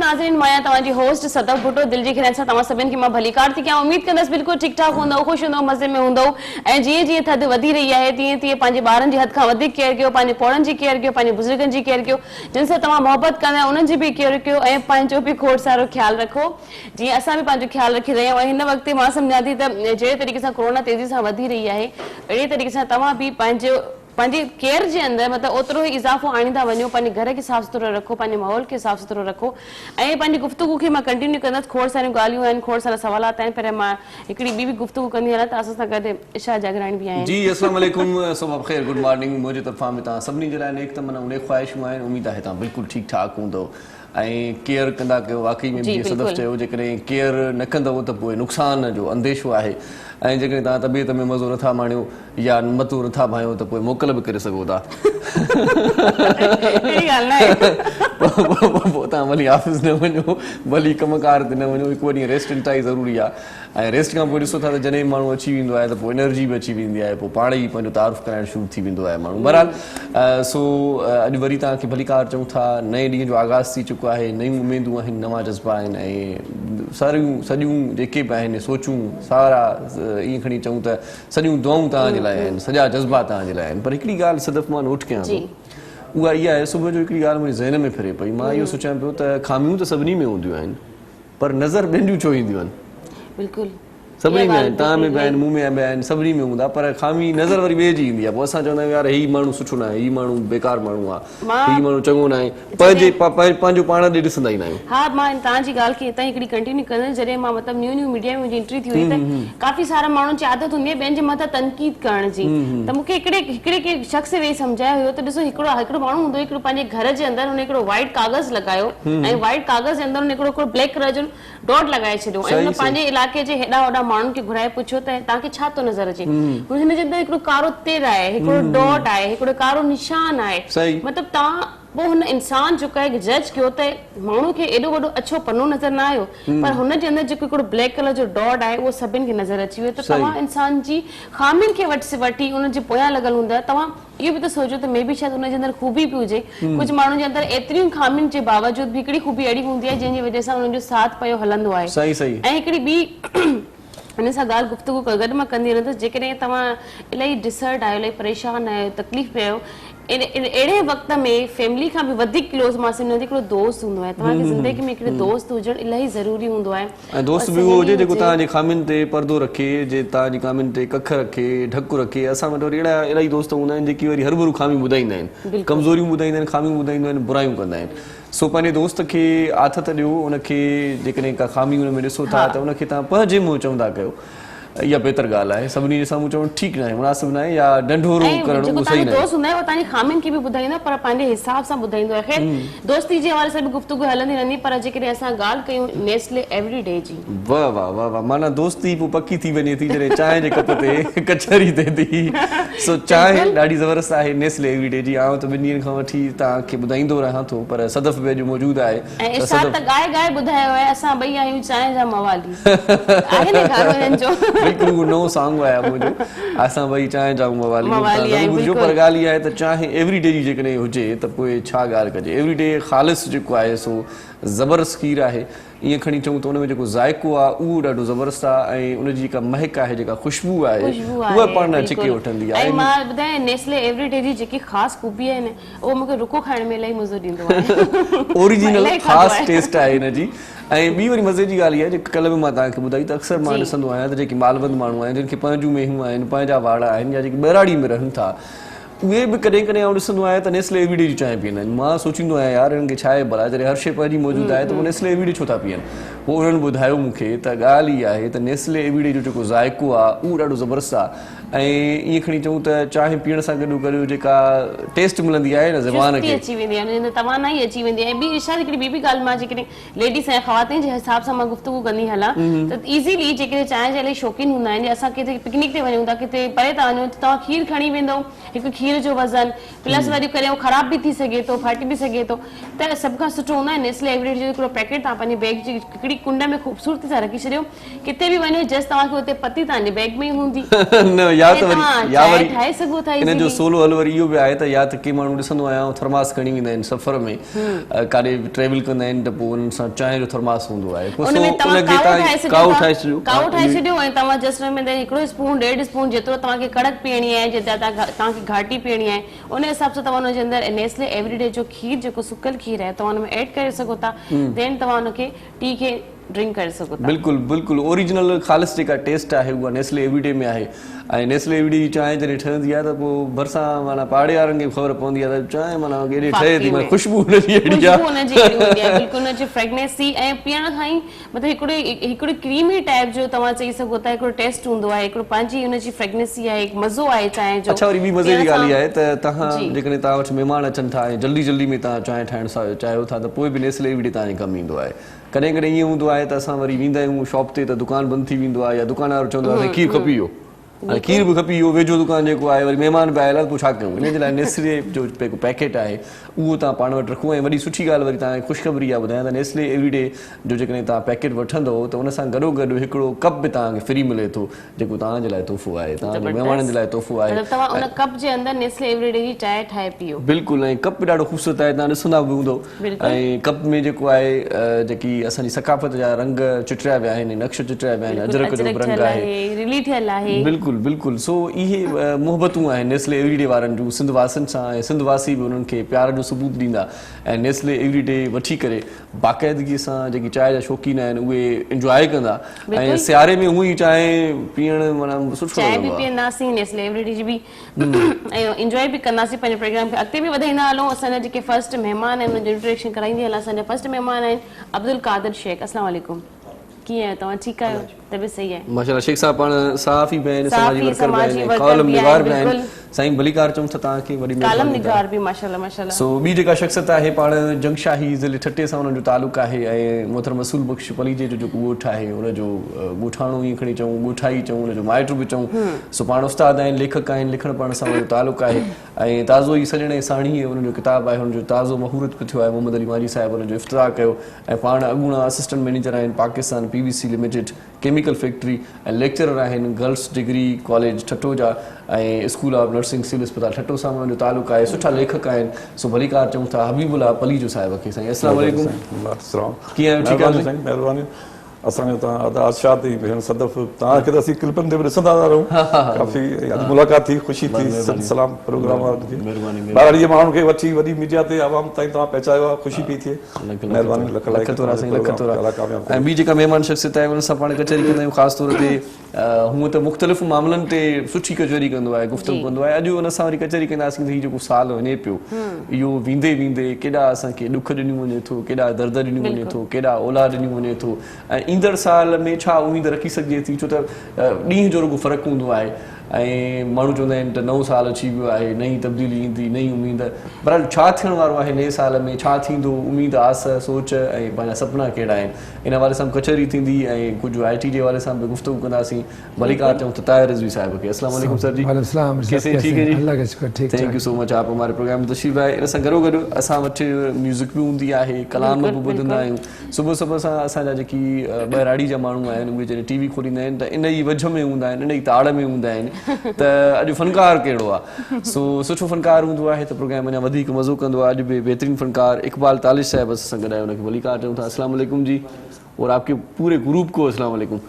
नाज़रीन, मैं तव्हांजी होस्ट सदफ भुट्टो दिल जी खिरन सां तव्हां सभिनि खे मां भलीकार थी कयां। उम्मीद कंदसि बिल्कुलु ठीक ठाक हूंदो, खुश हूंदो, मज़े में हूंदो। ऐं जीअं जीअं थधि वधी रही आहे तीअं तीअं पंहिंजे ॿारनि जी हद खां वधीक केयर कयो, पंहिंजे पोड़नि जी केयर कयो, पंहिंजे बुज़ुर्गनि जी केयर कयो, जिन सां तव्हां मोहबत कंदा उन्हनि जी बि केयर कयो ऐं पंहिंजो बि खोड़ सारो ख़्यालु रखो, जीअं असां बि पंहिंजो ख़्यालु रखी रहिया आहियूं। हिन वक़्तु मां सम्झां थी त जहिड़े तरीक़े सां कोरोना तेज़ी सां वधी रही आहे, अहिड़े तरीक़े सां तव्हां बि पंहिंजी केयर जे अंदरि मतिलबु ओतिरो ई इज़ाफ़ो आणींदा वञो, पंहिंजे घर खे साफ़ सुथरो रखो, पंहिंजे माहौल खे साफ़ सुथरो रखो। ऐं पंहिंजी गुफ़्तगू खे मां कंटिन्यू कंदसि। खोड़ सारियूं ॻाल्हियूं आहिनि, खोड़ सारा सवालात आहिनि, पर मां हिकिड़ी ॿी बि गुफ़्तगू कंदी हलां त असां सां गॾु इशा जागराणी बि आहिनि। जी अस्सलाम वालेकुम, सुबह ख़ैर, गुड मॉर्निंग। मुंहिंजे तरफ़ां बि तव्हां सभिनी जे लाइ नेक तमन्ना उन ख़्वाहिशूं आहिनि। उमेद आहे तव्हां बिल्कुलु ठीकु ठाक हूंदो ऐं केयर कंदा कयो। वाकई में जीअं सदफ़ चयो, जेकॾहिं केयर न कंदव त पोइ नुक़सान जो अंदेशो आहे। ऐं जेकॾहिं तव्हां तबियत में मज़ो नथा माणियो या मतो नथा भायो त पोइ मोकल बि करे सघो था। पोइ तव्हां भली ऑफिस न वञो, भली कमकार ते न वञो, हिकु ॾींहुं रेस्ट इंटाई ज़रूरी आहे। ऐं रेस्ट खां पोइ ॾिसो था त जॾहिं माण्हू अची वेंदो आहे त पोइ एनर्जी बि अची वेंदी आहे, पोइ पाण ई पंहिंजो तारीफ़ कराइणु शुरू थी वेंदो आहे माण्हू। बहरहाल सो अॼु वरी तव्हांखे भलीकार चऊं था, नए ॾींहं जो आगाज़ थी चुको आहे, नयूं उमेदूं आहिनि, नवां जज़्बा आहिनि ऐं सॼियूं जेके बि आहिनि सोचूं सारा ईअं खणी चऊं त सॼियूं दुआऊं तव्हांजे लाइ आहिनि, सॼा जज़्बा तव्हांजे लाइ आहिनि। पर हिकिड़ी ॻाल्हि सदफ़ मां नोट कयां थो, उहा इहा आहे, सुबुह जो हिकिड़ी ॻाल्हि मुंहिंजे ज़हन में फिरे पई। मां इहो सोचां पियो त खामियूं त सभिनी में हूंदियूं आहिनि, पर नज़र ॿियनि जूं छो ईंदियूं आहिनि? बिल्कुलु सभिनी में आहिनि, तव्हां में बि आहिनि, मूं में बि आहिनि, सभिनी में हूंदा, पर खामी नज़र वरी ॿिए जी ईंदी आहे। पोइ असां चवंदा आहियूं यार हीउ माण्हू सुठो न आहे, हीउ माण्हू बेकार माण्हू आहे, हीउ माण्हू चङो न आहे, पंहिंजो पाण ॾे ॾिसंदा ई न आहियूं। हा, मां तव्हांजी ॻाल्हि खे हितां हिकिड़ी कंटिन्यू कंदसि। जॾहिं मां मतिलबु न्यू मीडिया में मुंहिंजी एंट्री थी हुई त काफ़ी सारा माण्हुनि जी आदत हूंदी आहे ॿियनि जे मथां तनक़ीद करण जी। त मूंखे हिकिड़े शख़्स वेही सम्झायो हुयो त ॾिसो, हिकिड़ो माण्हू हूंदो, हिकिड़ो पंहिंजे घर जे अंदरि हुन हिकिड़ो वाइट कागज़ लॻायो ऐं वाइट कागज़ जे अंदरि हुन हिकिड़ो ब्लैक कलर जो डॉट लॻाए छॾियो ऐं हुन पंहिंजे इलाइक़े जे हेॾा होॾा माण्हुनि खे घुराए पुछियो त तव्हांखे छा थो नज़र अचे? हुन जे अंदरि हिकिड़ो कारो तिर आहे, हिकिड़ो डॉट आहे, हिकिड़ो कारो निशान आहे। मतिलबु तव्हां पोइ हुन इंसान जो कंहिं जज कयो त माण्हू खे एॾो वॾो अछो पनो नज़र न आयो, पर हुन जे अंदरि जेको हिकिड़ो ब्लैक कलर जो डॉट आहे उहो सभिनि खे नज़र अची वियो। त तव्हां इंसान जी ख़ामियुनि खे वठी उन जे पोयां लॻल हूंदा, तव्हां इहो बि त सोचो त मे बि शायदि हुन जे अंदरि ख़ूबी बि हुजे। कुझु माण्हुनि जे अंदरि एतिरियूं ख़ामियुनि जे बावजूद बि हिकिड़ी ख़ूबी अहिड़ी हूंदी आहे जंहिंजी वजह सां हुननि जो साथ पियो हलंदो आहे। ऐं हिकिड़ी ॿी हिन सां ॻाल्हि गुफ़्तगू गॾु मां कंदी रहंदसि। जेकॾहिं तव्हां इलाही डिसर्ट आहियो, इलाही परेशान आहियो, तकलीफ़ में आहियो, अहिड़े वक़्त में फैमिली खां बि वधीक क्लोज़ मां सम्झां थी हिकिड़ो दोस्त हूंदो आहे। तव्हांखे ज़िंदगी में हिकिड़ो दोस्त हुजणु इलाही ज़रूरी हूंदो आहे। ऐं दोस्त बि उहो हुजे जेको तव्हांजे खामियुनि ते पर्दो रखे, जे तव्हांजी खामियुनि ते कख रखे, ढकु रखे। असां वटि वरी अहिड़ा इलाही दोस्त हूंदा आहिनि जेकी वरी हरूभरू खामियूं ॿुधाईंदा आहिनि, कमज़ोरियूं ॿुधाईंदा आहिनि, खामियूं ॿुधाईंदा आहिनि, बुरायूं कंदा आहिनि। सो पंहिंजे दोस्त खे आथत ॾियो, उनखे जेकॾहिं का खामी हुन में ॾिसो था त उनखे तव्हां पंहिंजे मुंहुं चवंदा कयो। इहा बहितर ॻाल्हि आहे। सभिनी जे साम्हूं चवणु ठीकु न आहे, मुनासिब न आहे, या ढंढोरो करणु उहो सही न आहे। दोस्त हूंदा आहे उहो तव्हांजी खामियुनि खे बि ॿुधाईंदा, पर पंहिंजे हिसाब सां ॿुधाईंदो आहे। ख़ैर, दोस्ती जे हवाले सां बि गुफ़्तगू हलंदी रहंदी, पर जेकॾहिं असां ॻाल्हि कयूं नेस्ले एवरीडे जी, वाह वाह वाह वाह, माना दोस्ती पोइ पकी थी वञे थी जॾहिं चांहि जे कप ते कचहरी थिए थी। सो चांहि ॾाढी ज़बरदस्त आहे नेस्ले एवरीडे जी। आउं त ॿिनि ॾींहंनि खां वठी तव्हांखे ॿुधाईंदो रहां थो, पर सदफ़ बि अॼु मौजूदु आहे। ऐं इशाद त ॻाए ॿुधायो आहे, असां ॿई आहियूं चांहि जा मवाली। आहे न गानो हिननि जो? बिल्कुलु नओं सॉन्ग आया मुंहिंजो, असां ॿई चांहि जा मवाली आहियूं। पर ॻाल्हि इहा आहे त चांहि एवरीडे जी जेकॾहिं हुजे त पोइ छा ॻाल्हि कजे। एवरीडे ख़ालिस जेको आहे सो ज़बरदस्त खीर आहे। ईअं खणी चऊं त उन में जेको ज़ाइको आहे उहो ॾाढो ज़बरदस्त आहे ऐं उनजी जेका महक आहे, जेका ख़ुशबू आहे, उहा पाण छिके वठंदी आहे। ऐं मां ॿुधायां नेस्ले एवरीडे जी जेकी ख़ासि ख़ूबी आहे न, उहो मूंखे रुको खाइण में इलाही मज़ो ॾींदो आहे। ओरिजिनल ख़ासि टेस्ट आहे हिनजी। ऐं ॿी वरी मज़े जी ॻाल्हि इहा आहे, जेके कल्ह बि मां तव्हांखे ॿुधाई त अक्सर मां ॾिसंदो आहियां त जेके मालबंद माण्हू आहिनि, जिन खे पंहिंजूं मेहूं आहिनि, पंहिंजा वाड़ आहिनि, या जेके ॿेराड़ी में रहनि था, उहे बि कॾहिं कॾहिं आउं ॾिसंदो आहियां त नेस्ले एवरीडे जी चांहि पीअंदा आहिनि। मां सोचींदो आहियां यार हिननि खे छा आहे भला, जॾहिं हर शइ पंहिंजी मौजूदु आहे त उहो नेस्ले एवरीडे छो था पीअनि? पोइ उन्हनि ॿुधायो मूंखे त ॻाल्हि इहा आहे त नेस्ले एवरीडे जो जेको ज़ाइको आहे उहो ॾाढो ज़बरदस्त आहे। ऐं ईअं खणी चऊं त चांहि पीअण सां गॾो गॾु जेका टेस्ट मिलंदी आहे न ज़बान खे, अची वेंदी आहे, तवानाई अची वेंदी आहे। ॿी इशा हिकिड़ी ॿी ॻाल्हि मां जेकॾहिं लेडीज़ ऐं ख़वातीन जे हिसाब सां मां गुफ़्तगू कंदी हलां त ईज़ीली जेकॾहिं चांहि जे इलाही शौक़ीन हूंदा आहिनि, असां किथे पिकनिक ते वञूं था, किथे परे था वञूं, त तव्हां खीर खणी वेंदो, हिकु खीर जो वज़न प्लस वरी करे उहो ख़राब बि थी सघे थो, फाटी बि सघे थो। त सभ खां सुठो हूंदो आहे नेस्ले एवरीडे जो हिकिड़ो पैकेट तव्हां पंहिंजे बैग जी हिकिड़ी कुंड में ख़ूबसूरती सां रखी छॾियो, किथे बि वञो जस्ट तव्हांखे हुते पती तव्हांजे बैग में ई हूंदी न या त तव्हां या चांहि वरी ठाहे सघो था इन जो easily। सोलो हल वरी इहो बि आहे त या त के माण्हू ॾिसंदो आहियां थर्मास खणी वेंदा आहिनि सफ़र में काॾे ट्रेवल कंदा आहिनि त पोइ उन्हनि सां चांहि जो थर्मास हूंदो आहे उन में तव्हां काओ ठाहे छॾियो काओ ठाहे छॾियो ऐं तव्हां जस्ट हुन में हिकिड़ो स्पून 1.5 स्पून जेतिरो तव्हांखे कड़क पीअणी आहे जेतिरा तव्हांखे घाटी पीअणी आहे उन हिसाब सां तव्हां हुनजे अंदरि नेस्ले एवरीडे जो खीर जेको सुकल खीर आहे तव्हां हुन में ऐड करे सघो था, देन तव्हां हुनखे टी खे ड्रिंक करे सघो था। बिल्कुलु बिल्कुलु ओरिजिनल ख़ालिस जेका टेस्ट आहे उहा नेस्ले एवरीडे में आहे ऐं नेस्ले एवरीडे जी चांहि जॾहिं ठहंदी आहे त पोइ भरिसां माना पाड़े वारनि खे ख़बर पवंदी आहे त चांहि माना एॾी ठहे थी, माना ख़ुशबू हुनजी अहिड़ी आहे, हुनजी हूंदी आहे बिल्कुलु हुनजी फ्रेगनेंसी ऐं पीअण खां ई मतिलबु हिकिड़ी क्रीमी टाइप जो तव्हां चई सघो था हिकिड़ो टेस्ट हूंदो आहे, हिकिड़ो पंहिंजी हुनजी फ्रेगनेंसी आहे, हिकु मज़ो आहे चांहि जो। अच्छा वरी ॿी मज़े जी ॻाल्हि इहा आहे त तव्हां जेकॾहिं तव्हां वटि महिमान अचनि था ऐं जल्दी जल्दी में तव्हां चांहि ठाहिण चाहियो था त पोइ बि नेस्ले एवरीडे तव्हांजे कमु ईंदो आहे। कॾहिं कॾहिं ईअं हूंदो आहे त असां वरी वेंदा आहियूं शॉप ते त दुकानु बंदि थी वेंदो आहे या दुकानदार चवंदो आहे खीर खपी वियो, हाणे खीर बि खपी वियो, वेझो दुकानु जेको आहे वरी महिमान बि आयल आहे पोइ छा कयूं, इन जे लाइ नेस्ले जो जेको पैकेट आहे उहो तव्हां पाण वटि रखो। ऐं वॾी सुठी ॻाल्हि वरी तव्हांखे ख़ुशख़बरी आहे ॿुधायां त नेस्ले एवरीडे जो जेकॾहिं तव्हां पैकेट वठंदव त उन सां गॾोगॾु हिकिड़ो कप बि तव्हांखे फ्री मिले थो जेको तव्हांजे लाइ तोहफ़ो आहे, तव्हांजे महिमाननि जे लाइ तोहफ़ो आहे। तव्हां उन कप जे अंदरि नेस्ले एवरीडे जी चांहि ठाहे पीओ। बिल्कुलु ऐं कप बि ॾाढो ख़ूबसूरत आहे, तव्हां ॾिसंदा बि हूंदो ऐं कप में जेको आहे जेकी असांजी सकाफ़त जा रंग चिटरिया विया आहिनि, नक्श चिटरिया विया आहिनि, अजरक जो बि रंग आहे, बिल्कुलु बिल्कुलु। सो इहे मोहबतूं आहिनि नेस्ले एवरीडे वारनि जूं सिंध वासियुनि सां ऐं सिंध वासी बि उन्हनि खे प्यार जो सबूत ॾींदा ऐं नेस्ले एवरीडे वठी करे बाक़ाइदगीअ सां जेकी चांहि जा शौक़ीन आहिनि उहे इंजॉय कंदा ऐं सियारे में हूअं ई चांहि पीअण माना सुठो चांहि बि पीअंदासीं नेस्ले एवरीडे जी बि ऐं इंजॉय बि कंदासीं, पंहिंजे प्रोग्राम खे अॻिते बि वधाईंदा हलूं। असांजा जेके फर्स्ट महिमान आहिनि उन्हनि जो इंट्रोडक्शन कराईंदी हलां। असांजा फर्स्ट महिमान आहिनि अब्दुल कादिर शेख। अस्सलाम वालेकुम, कीअं आहियो तव्हां? ठीकु आहियो? तबियत सही आहे? माशाल्लाह शेख साहब पाण सहाफ़ी बि आहिनि, समाजी वर्कर बि आहिनि, कॉलम निगार बि आहिनि, साईं भलीकार चऊं था तव्हांखे वॾी कॉलम निगार बि माशाल्लाह माशाल्लाह। सो ॿी जेका शख़्सियत आहे पाण जंगशाही ज़िले ठटे सां हुननि जो तालुक़ु आहे ऐं मोहतरम रसूल बख़्श पलीजे जो जेको ॻोठु आहे हुनजो ॻोठाणो ईअं खणी चऊं, ॻोठाई चऊं, हुनजो माइट बि चऊं। सो पाण उस्ताद आहिनि, लेखक आहिनि, लिखण पढ़ण सां हुनजो तालुक़ु आहे ऐं ताज़ो ई सॼण ऐं साणी हुनजो किताबु आहे, हुनजो ताज़ो महूरत बि थियो आहे। मोहम्मद अली माजी साहिबु हुनजो इफ़्तिताह कयो ऐं पाण अॻूणा असिस्टेंट मैनेजर आहिनि Pakistan PVC limited chemical factory ऐं लेक्चरर आहिनि गर्ल्स डिग्री कॉलेज ठटो जा ऐं स्कूल ऑफ नर्सिंग सिविल अस्पताल ठटो सां हुनजो तालुक़ु आहे। सुठा लेखक आहिनि। सो भलीकार चऊं था हबीबुल्लाह पलीजो साहिब खे। साईं अस्सलाम वालेकुम, कीअं आहियो? ठीकु आहे साईं, महिरबानी। असांजो तव्हां आदशात ई भेण सदफ़ तव्हांखे त असीं क्लिपनि ते बि ॾिसंदा था रहूं, काफ़ी मुलाक़ात थी, ख़ुशी थी, सलाम प्रोग्राम ॿार इहे माण्हुनि खे वठी वॾी मीडिया ते आवाम ताईं तव्हां पहुचायो आहे, ख़ुशी पई थिए, महिरबानी लख तोरा साईं, लख तोरा। ऐं ॿी जेका महिमान शख़्सियत आहे उन सां पाण कचहरी कंदा आहियूं ख़ासि तौर ते, हूअं त मुख़्तलिफ़ मामलनि ते सुठी कचहरी कंदो आहे, गुफ़्तगू कंदो आहे। अॼु उन सां वरी कचहरी कंदासीं त हीउ जेको साल वञे पियो इहो वेंदे वेंदे केॾा असांखे ॾुख ॾिनियूं वञे थो, केॾा दर्द ॾिनियूं वञे थो, केॾा औलाद ॾिनियूं वञे थो ऐं ईंदड़ साल में छा उमेद रखी सघिजे थी, छो त ॾींहं जो रुॻो फ़र्क़ु हूंदो आहे ऐं माण्हू चवंदा आहिनि त नओं साल अची वियो आहे, नई तब्दीली ईंदी, नई उमेद। बहरहाल छा थियण वारो आहे नए साल में, छा थींदो, उमेद, आस, सोच ऐं पंहिंजा सपना कहिड़ा आहिनि, इन हवाले सां कचहरी थींदी ऐं कुझु IT जे हवाले सां बि गुफ़्तगू कंदासीं। भलीकार चऊं त ताहिर रिज़वी साहिब खे। अस्सलाम वालेकुम सर जी, कैसे? ठीक है जी, थैंक यू सो मच, आप हमारे प्रोग्राम में तशरीफ़ आए। इन सां गॾो गॾु असां वटि म्यूज़िक बि हूंदी आहे, कलाम बि ॿुधंदा आहियूं। सुबुह सुबुह सां असांजा जेकी ॿहिराड़ी जा माण्हू आहिनि उहे जॾहिं TV खोलींदा आहिनि त इन ई वझ में हूंदा आहिनि, इन ई ताड़ में हूंदा आहिनि त अॼु फनकार कहिड़ो आहे। सो सुठो फनकार हूंदो आहे त प्रोग्राम अञा वधीक मज़ो कंदो आहे। अॼु बि बहितरीन फनकार इकबाल तालिश साहिब असां सां गॾु आहे, हुनखे भलीकार चऊं था। अस्सलाम वालेकुम जी, और आपके पूरे ग्रुप को अस्सलाम वालेकुम।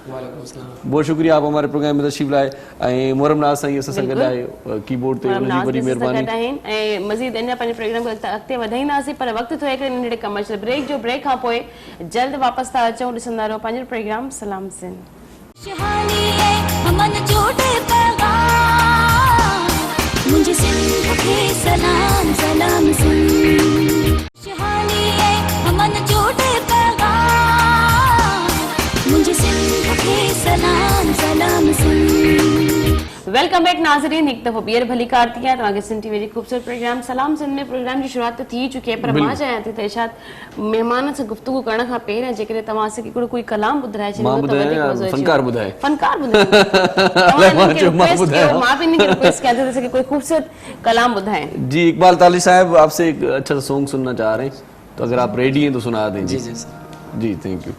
बहुत शुक्रिया आप हमारे प्रोग्राम में तशरीफ़ लाए। ऐं मोहरम नाज़ साईं असां सां गॾु आहे कीबोर्ड ते, उनजी वॾी महिरबानी। ऐं मज़ीद अञा पंहिंजे प्रोग्राम खे अॻिते वधाईंदासीं, पर वक़्तु थियो हिकिड़े नंढड़े कमर्शियल ब्रेक जो। ब्रेक खां पोइ जल्द वापसि था अचूं, ॾिसंदा रहो पंहिंजो प्रोग्राम सलाम सिंध। मुझे सिंध के सलाम सलाम सिंध, शहानी है हमन जोड़े पैगाम, मुझे सिंध के सलाम सलाम सिंध। वेलकम बैक नाज़रीन, एक दफ़ो ॿीहर भलीकार थी आहे तव्हांखे सिंध TV जी ख़ूबसूरत प्रोग्राम सलाम सिंध में। प्रोग्राम जी शुरूआत थी चुकी आहे, पर मां चाहियां थी त इरशाद महिमान सां गुफ़्तगू करण खां पहिरियों जेकॾहिं तव्हां असांखे हिकिड़ो कोई कलाम ॿुधाए छॾियो त वधीक मज़ो अचे। फनकार ॿुधाए, फनकार ॿुधाए, मां भी इनके रिक्वेस्ट किया था कि कोई खूबसूरत कलाम बुधाएं। जी इकबाल तालिश साहब आपसे एक अच्छा सॉन्ग सुनना चाह रहे हैं, तो अगर आप रेडी हैं तो सुना दें। जी जी जी, थैंक यू।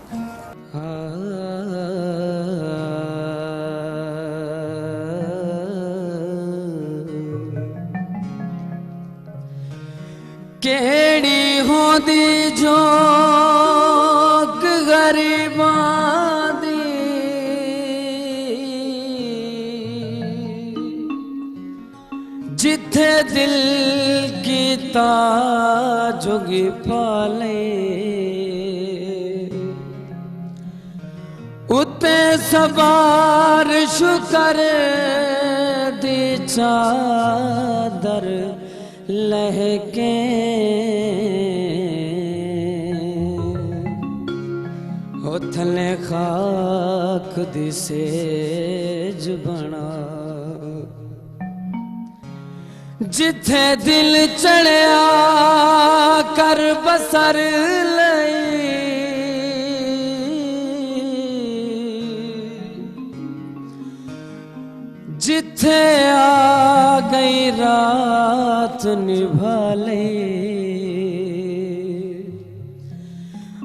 केड़ी होंदी जोक गरीबां दी जिथे दिल कीता जोगी पाले उते सवार शुकर दी चादर लहके उथले खाक दी सेज बना जिथे दिल चढ़िया कर बसर लई जिथे आ गई रात निभा ले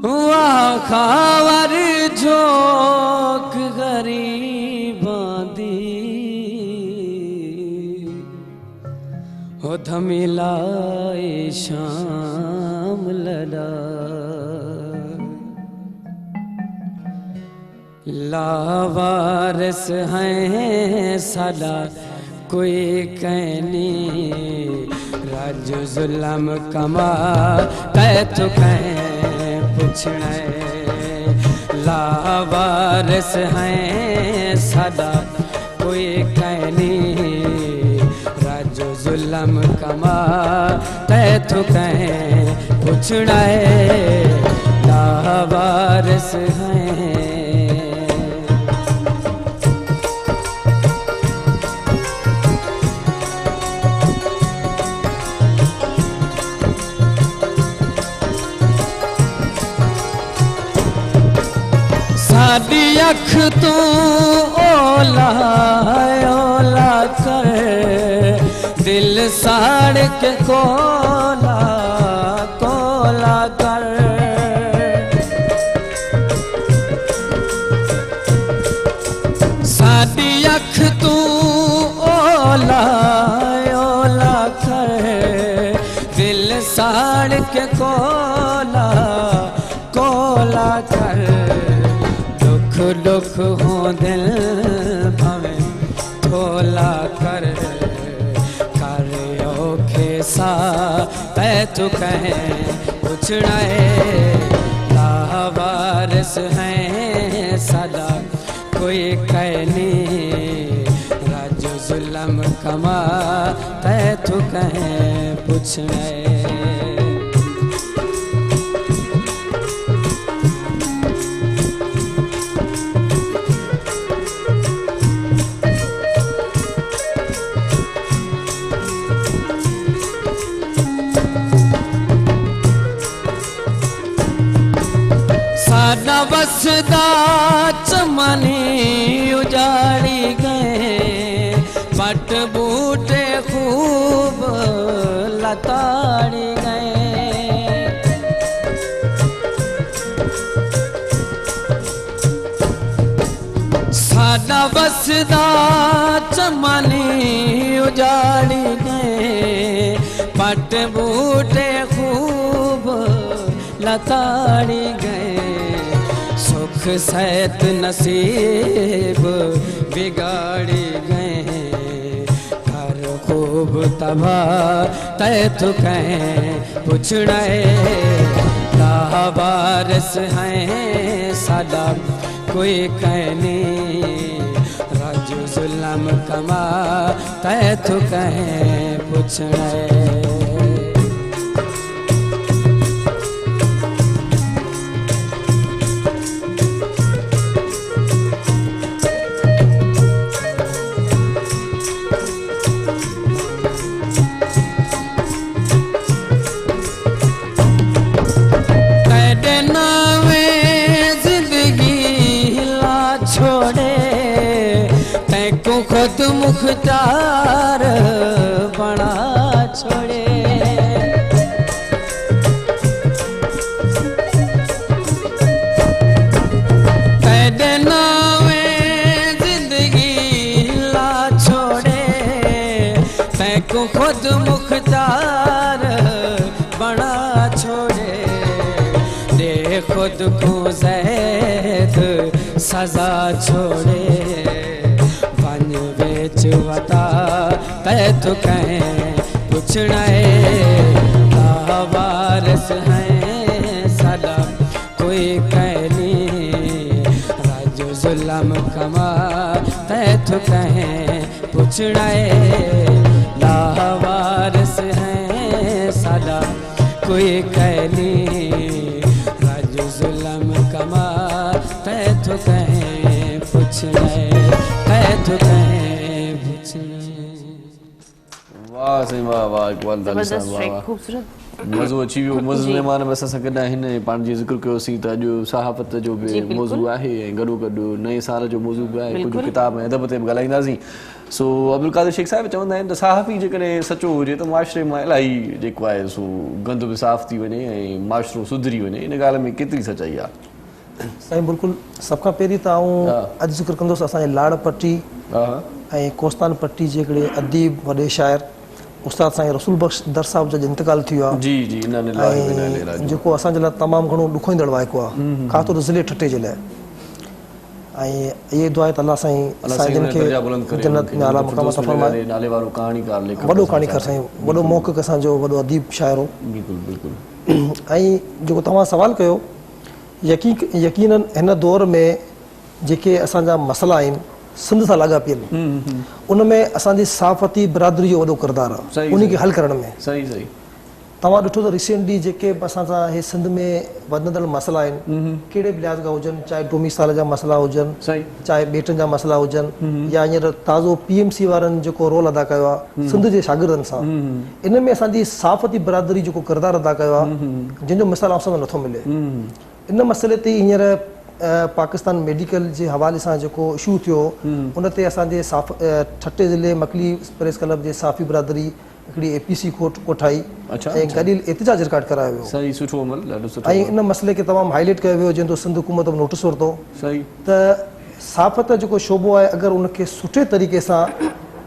वहाँ खावर झोंक गरीबां दी हो धमिलाए शाम लड़ा लावारिस हैं सादा कोई कहनी राज जुल्म कमा तै तो कह पूछना लावारिस हैं सादा कोई कहनी राज जुल्म कमा तै तो कह पूछना लावारिस हैं साडी अख तू ओला ओला कर दिल साड़ के कोला कोला कर साडी अख तू ओला ओला कर दिल साड़ के कोला कोला कर दुख हो दिल भवें थोला कर औखे सा तै तू कहें पूछना लावारिस हैं सदा कोई कहनी राज जुल्म कमा तै तू कहें पूछना सादा बसदा चमनी उजाड़ी गए पट बूटे खूब लताड़ी गए सादा बसदा चमनी उजाड़ी गए पट बूटे खूब लताड़ी गए सुख सैत नसीब बिगाड़ी गए घर खूब तबाह तै तू कहें पूछना लावारिस हैं सादा कोई कहनी राज जुल्म कमा तै तू कहें पूछना खुद मुख्तार बना छोड़े खुद मुख्तार बना छोड़े, दे खुद को ज़ैद सजा छोड़े, वन बेच वता तै तो कहें पुछना वारस हैं साला कोई कहनी, राजो जुल्म कमा तै तो कहें पुछना वारस हैं साला कोई कहनी, राजो जुल्म कमा तै तो कहें पुछना, तै तो कहें पुछना। वाह सही वाह वाह इकबाल दानी जबरदस्त साहब ट्रैक, वाह खूबसूरत। मज़ो अची वियो। मज़ो महिमान बस असां गॾु आहिनि, पाण जीअं ज़िक्र कयोसीं त अॼु सहाफ़त जो जी, बि बिल्कुलु। मौज़ू आहे ऐं गॾोगॾु नए साल जो मौज़ू बि आहे, कुझु बिल्कुलु। किताब ऐं अदब ते बि ॻाल्हाईंदासीं। सो अब्दुल कादिर शेख साहिब चवंदा आहिनि त सहाफ़ी जेकॾहिं सचो हुजे त मुआशिरे मां इलाही जेको आहे सो गंद बि साफ़ थी वञे ऐं मुआशिरो सुधरी वञे। इन ॻाल्हि में केतिरी सचाई आहे? साईं बिल्कुलु सभ खां पहिरीं त आउं अॼु ज़िक्र कंदुसि असांजे लाड़ पट्टी ऐं कोस्तान पट्टी जे हिकिड़े अदीब वॾे शाइर उस्ताद साईं रसूल बख्श दर साहिब जो इंतकाल थी वियो आहे। जी जी इन्ना लिल्लाहि व इन्ना इलैहि ऐं राजिऊन। जेको असांजे लाइ तमामु घणो ॾुखोईंदड़ वाइको आहे, ख़ासि तौर ते ज़िले ठटे जे लाइ। ऐं इहे दुआ आहे त अल्लाह साईं अल्लाह साईं साईं जिन खे दर्जा बुलंद करे, जन्नत में आला मक़ाम अता फरमाए। नाले वारो कहाणीकार लेखक वॾो कहाणीकार साईं, वॾो मौक़िक़ असांजो वॾो अदीब शाइर हो। बिल्कुलु बिल्कुलु। ऐं जेको तव्हां सवाल कयो, यकीनन हिन दौर में जेके असांजा मसइला आहिनि सिंध सां लाॻापियल, उन में असांजी सहाफ़ती बिरादरी जो वॾो किरदारु आहे उन खे हल करण में। सही सही। तव्हां ॾिठो त रिसेंटली जेके असां सां हे सिंध में वधंदड़ मसइला आहिनि, कहिड़े बि लिहाज़ खां हुजनि, चाहे डोमी साल जा मसइला हुजनि, सही। चाहे बेटनि जा मसइला हुजनि, या हींअर ताज़ो PMC वारनि जेको रोल अदा कयो आहे सिंध जे शागिर्दनि सां, इन में असांजी सहाफ़ती बिरादरी जेको किरदारु अदा कयो आहे, जंहिंजो मिसाल असांखे नथो मिले। इन मसइले ते हींअर पाकिस्तान मेडिकल जे हवाले सां जेको इशू थियो, उन ते असांजे ठटे ज़िले मकली प्रेस क्लब जे साफ़ी बिरादरी हिकिड़ी APC कोर्ट ठाही ऐं गॾियल एतिजाज रिकॉर्ड करायो वियो। सही, सुठो अमल, ॾाढो सुठो। ऐं इन मसइले खे तमामु हाईलाइट कयो वियो, जंहिंजो सिंध हुकूमत बि नोटिस वरितो। सही। त सहाफ़त जेको शोबो आहे, अगरि उनखे सुठे तरीक़े सां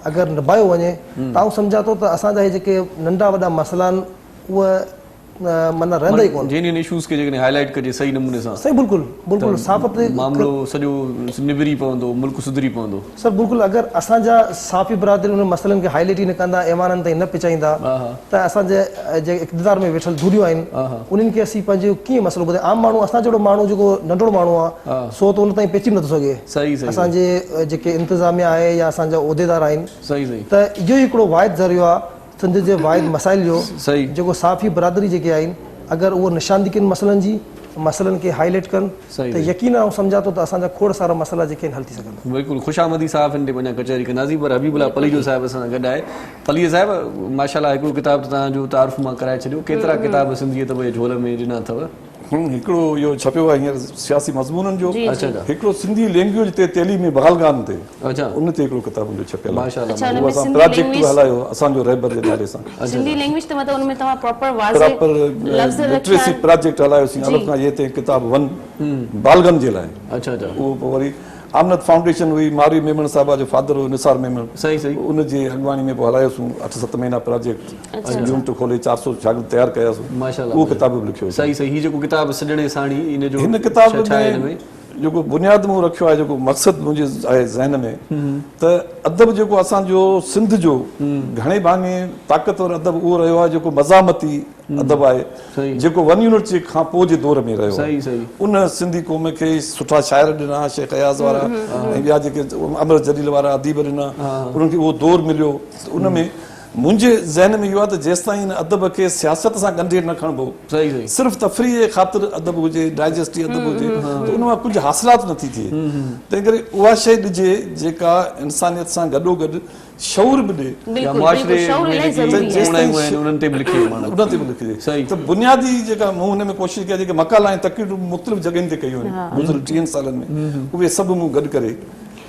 अगरि निभायो वञे त आउं सम्झां थो त असांजा हे जेके नंढा वॾा मसइला आहिनि उहे माना रहंदा ई कोन। जेन्युइन इशूज़ खे जेकॾहिं हाईलाइट कजे सही नमूने सां, सही, बिल्कुलु बिल्कुलु सहाफ़त मामिलो सॼो निबिरी पवंदो, मुल्क सुधरी पवंदो। सर बिल्कुलु, अगरि असांजा साफ़ी बिरादरी उन मसइलनि खे हाईलाइट ई न कंदा, ऐवाननि ताईं न पहुचाईंदा, त असांजे जेके इक़्तिदार में वेठल धुरियूं आहिनि उन्हनि खे असीं पंहिंजो कीअं मसइलो ॿुधाए। आम माण्हू, असां जहिड़ो माण्हू जेको नंढड़ो माण्हू आहे, सो त उन ताईं पहुची नथो सघे। सही सही। असांजे जेके इंतिज़ामिया आहे या असांजा उहिदेदार आहिनि, सही सही। त इहो ई हिकिड़ो वाहिद ज़रियो आहे सिंध जे वाहिद मसाइल जो, सही। जेको साफ़ी बिरादरी जेके आहिनि, अगरि उहो निशानदी कनि मसइलनि जी, मसइलनि खे हाईलाइट कनि, त यकीन आउं सम्झां थो त असांजा खोड़ सारा मसइला जेके आहिनि हल थी सघनि। बिल्कुलु ख़ुशामदी साहब हिन ते वञा कचहरी कंदासीं, पर हबीबुल्ला पलीजो साहिब असां सां गॾु आहे। पलीअ साहिब, माशाल्लाह हिकिड़ो किताब त तव्हांजो तारुफ़ मां कराए छॾियो, केतिरा किताब सिंधीअत में झोल में ॾिना अथव? हिकिड़ो इहो छपियो आहे हींअर सियासी मज़मूननि जो, अच्छा। हिकिड़ो सिंधी लैंग्वेज ते तइलीमी बहालगान ते, अच्छा, उन ते हिकिड़ो किताब मुंहिंजो छपियल आहे। माशाल्लाह। अच्छा, उहो असां प्रोजेक्ट हलायो असांजो रहबर जे नाले सां। सिंधी लैंग्वेज त मतलब उनमें तव्हां प्रॉपर वाज़े लफ़्ज़ लिटरेसी रखिया। प्रोजेक्ट हलायोसीं, अलॻि खां इहे ते किताब वन बालगन जे लाइ। अच्छा अच्छा। उहो पोइ वरी आमनत फाउंडेशन हुई, मारी मेमण साहिबा जो फादर हो निसार मेमण, सही सही। उन जी अॻुवाणी में पोइ हलायोसीं 8-7 महीना प्रोजेक्ट, यूनिट खोले 400 शागिर्द तयारु कयासीं, माशाल्लाह। उहो किताब बि लिखियो। सही सही। हीअ जेको किताब सॼणे साणी इन जो हिन किताब छा आहे हिन में जेको बुनियाद मूं रखियो आहे, जेको मक़सदु मुंहिंजे आहे ज़हन में, त अदब जेको असांजो सिंध जो घणे भाङे ताक़तवर अदब उहो रहियो आहे जेको मज़ामती अदब आहे, जेको 1 यूनिट जे खां पोइ जे दौर में रहियो। सही सही। उन सिंधी क़ौम खे सुठा शाइर ॾिना, शेख अयाज़ वारा ऐं ॿिया जेके अमर जलील वारा अदीब ॾिना, उन्हनि खे उहो दौर मिलियो। उन में मुंहिंजे ज़हन में इहो आहे त जेसिताईं हिन अदब खे सियासत सां ॻंढे न खणिबो, सही सही, सिर्फ़ु तफ़रीह ख़ातिर अदब हुजे, डाइजेस्टी अदब हुजे, त उन मां कुझु हासिलात नथी थिए। तंहिं करे उहा शइ ॾिजे जेका इंसानियत सां गॾोगॾु शऊर बि ॾे, उन्हनि ते बि लिखे। त बुनियादी जेका मूं हुन में कोशिशि कई, जेके मकाला ऐं तक़रीरूं मुख़्तलिफ़ जॻहियुनि ते कयूं आहिनि गुज़िरियल 30 सालनि में, उहे सभु मूं गॾु करे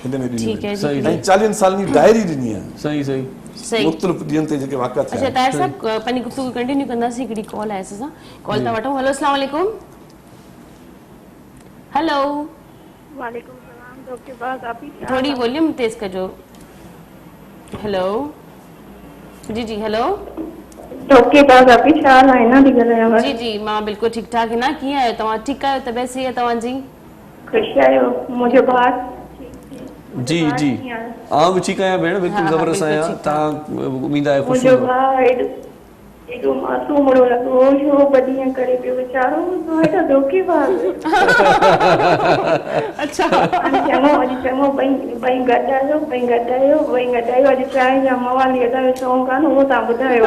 हिन में ॾिनियूं आहिनि ऐं 40 सालनि जी डायरी ॾिनी आहे। सही सही। मुख़्तलिफ़ ॾींहंनि ते जेके वाक़िआ थिया। अच्छा ताहिर साहब, पंहिंजी गुफ़्तगू कंटिन्यू कंदासीं। हिकिड़ी कॉल आहे असां, कॉल था वठूं। हेलो, अस्सलाम वालेकुम। हेलो, वालेकुम सलाम डॉक्टर बाज़, आप ही थोड़ी वॉल्यूम तेज कजो। हेलो, जी जी हेलो डॉक्टर पास आपकी ख्याल आहे ना थी ॻाल्हायांव जी जी मां बिल्कुलु ठीकु ठाक आहियां कीअं आहियो तव्हां ठीकु आहियो तबियत सही आहे तव्हांजी ख़ुशि आहियो मुंहिंजो भाउ जी जी आउं बि ठीकु आहियां भेण बिल्कुलु हा, ज़बरदस्त बिल्कुलु आहियां ठीकु तव्हां उमेद आहे ख़ुशि मुंहिंजो हूंदव। भाउ एॾो मासूमड़ो लॻो छो ॿ ॾींहं करे पियो वीचारो हेॾा धोखेबाज़ अच्छा चङो अॼु चङो ॿई गॾायो अॼु चांहि जा मवाली असांजो शौंक़ु आहे न उहो तव्हां ॿुधायो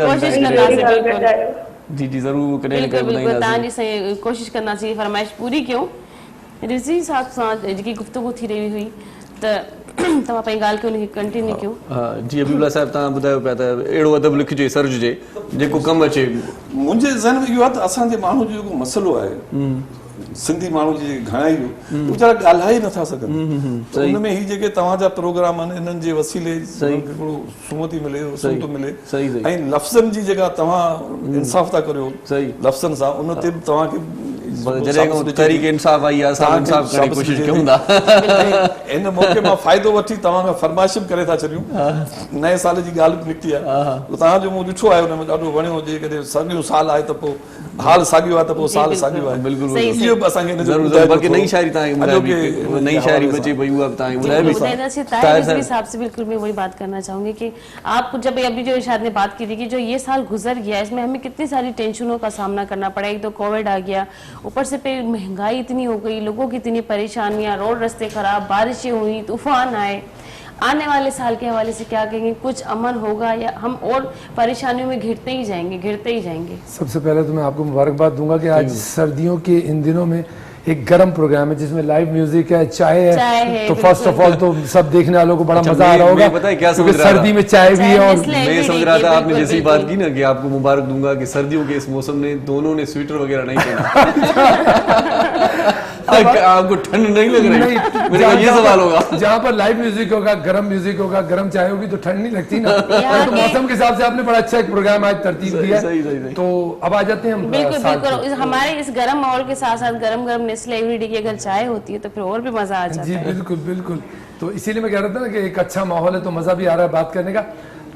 कोशिशि ॿुधाईंदासीं कंदासीं बिल्कुलु गॾायो जी जी ज़रूरु कॾहिं न बिल्कुलु कॾहिं बिल्कुलु ॿुधाईंदासीं। तव्हांजी सही कोशिशि कंदासीं फरमाइश पूरी कयूं रिज़ी साहब सां जेकी गुफ़्तगू थी रही हुई त तव्हां पंहिंजी ॻाल्हि खे उनखे कंटिन्यू कयो हा जी अबीबुल्ला साहिब तव्हां ॿुधायो पिया त अहिड़ो अदब लिखिजे सर्जजे जेको कमु अचे। मुंहिंजे ज़हन में इहो आहे त असांजे माण्हू जो जेको मसइलो आहे सिंधी माण्हू जी घणाई वीचारा ॻाल्हाए ई नथा सघनि त उनमें ही जेके तव्हांजा प्रोग्राम आहिनि इन्हनि जे वसीले हिकिड़ो सुमो थी मिले सुम थो मिले सही सही ऐं लफ़्ज़नि जी जेका तव्हां इंसाफ़ था करियो सही लफ़्ज़नि सां उन ते बि तव्हांखे जॾहिं खां तहरीक इंसाफ़ आई आहे असां इंसाफ़ करण जी कोशिशि कयूं था। इन मौक़े मां फ़ाइदो वठी तव्हां खां फरमाइश बि करे था छॾियूं नए साल जी ॻाल्हि बि निकिती आहे तव्हांजो मूं ॾिठो आहे हुन में ॾाढो वणियो हुजे कॾहिं साॻियो साल आहे त पोइ हाल साॻियो आहे त पोइ साल साॻियो आहे बिल्कुलु सही, इहो बि असांखे हिन जो ज़रूरु ॿुधाइजो बल्कि नई थोरो। शायरी तव्हांखे अॼोके ॿुधाए नई शायरी बचे पई उहा बि तव्हांखे ॿुधाए बि बताइए ताहिर रिजवी साहब से बिल्कुल मैं वही बात करना चाहूंगी कि आप जब अभी जो इरशाद ने बात की थी कि जो ये साल गुजर गया इसमें हमें कितनी सारी टेंशनों का सामना करना पड़ा एक तो कोविड आ गया ऊपर से पे महंगाई इतनी हो गई लोगों की इतनी परेशानियां रोड रास्ते खराब बारिशें हुई तूफान आए आने वाले साल के हवाले से क्या कहेंगे कुछ अमन होगा या हम और परेशानियों में घिरते ही जाएंगे। सबसे पहले तो मैं आपको मुबारकबाद दूंगा कि आज सर्दियों के इन दिनों में एक गर्म प्रोग्राम है जिसमें लाइव म्यूजिक है चाय है तो फर्स्ट ऑफ ऑल तो सब देखने वालों को बड़ा मजा आ रहा होगा पता है क्या समझ क्योंकि रहा था? सर्दी में चाय भी है और मैं समझ रहा था आपने जैसी बात की ना कि आपको मुबारक दूंगा कि सर्दियों के इस मौसम में दोनों ने स्वेटर वगैरह नहीं पहना आपको ठंड नहीं लग रही मेरे को ये सवाल होगा जहाँ पर लाइव म्यूजिक होगा गर्म चाय होगी तो ठंड नहीं लगती ना तो मौसम के हिसाब से आपने बड़ा अच्छा एक प्रोग्राम आज तरतीब दिया है तो अब आ जाते हैं हम बिल्कुल बिल्कुल हमारे इस गर्म माहौल के साथ साथ गर्म नेस्ले एवरीडे की अगर चाय होती है तो फिर और भी मजा आ जाता जी है। बिल्कुल बिल्कुल तो इसीलिए मैं कह रहा था ना कि एक अच्छा माहौल है तो मजा भी आ रहा है बात करने का।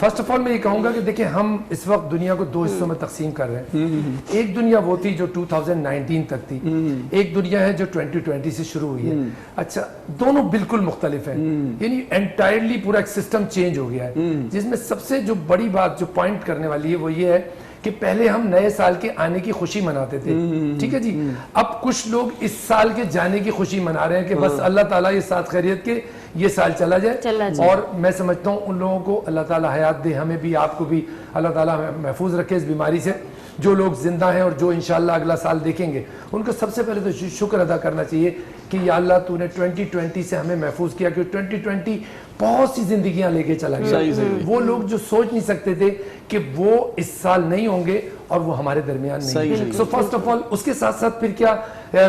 फर्स्ट ऑफ ऑल मैं ये कहूंगा कि देखिए हम इस वक्त दुनिया को दो हिस्सों में तकसीम कर रहे हैं। एक दुनिया वो थी जो 2019 तक थी एक दुनिया है जो 2020 से शुरू हुई है। अच्छा दोनों बिल्कुल मुख्तलिफ हैं यानी एंटायरली पूरा एक सिस्टम चेंज हो गया है जिसमें सबसे जो बड़ी बात जो पॉइंट करने वाली है वो ये है कि पहले हम नए साल के आने की खुशी मनाते थे ठीक है जी अब कुछ लोग इस साल के जाने की खुशी मना रहे हैं कि बस अल्लाह ताला ये साथ खैरियत के ये साल चला जाए और मैं समझता हूँ उन लोगों को अल्लाह ताला हयात दे हमें भी आपको भी अल्लाह ताला महफूज रखे इस बीमारी से जो लोग जिंदा हैं और जो इंशाल्लाह अगला साल देखेंगे उनको सबसे पहले तो शुक्र अदा करना चाहिए कि या अल्लाह तूने 2020 से हमें महफूज किया कि 2020 बहुत सी जिंदगियां लेके चला गया वो लोग जो सोच नहीं सकते थे कि वो इस साल नहीं होंगे और वो हमारे दरमियान नहीं सो फर्स्ट ऑफ ऑल उसके साथ साथ फिर क्या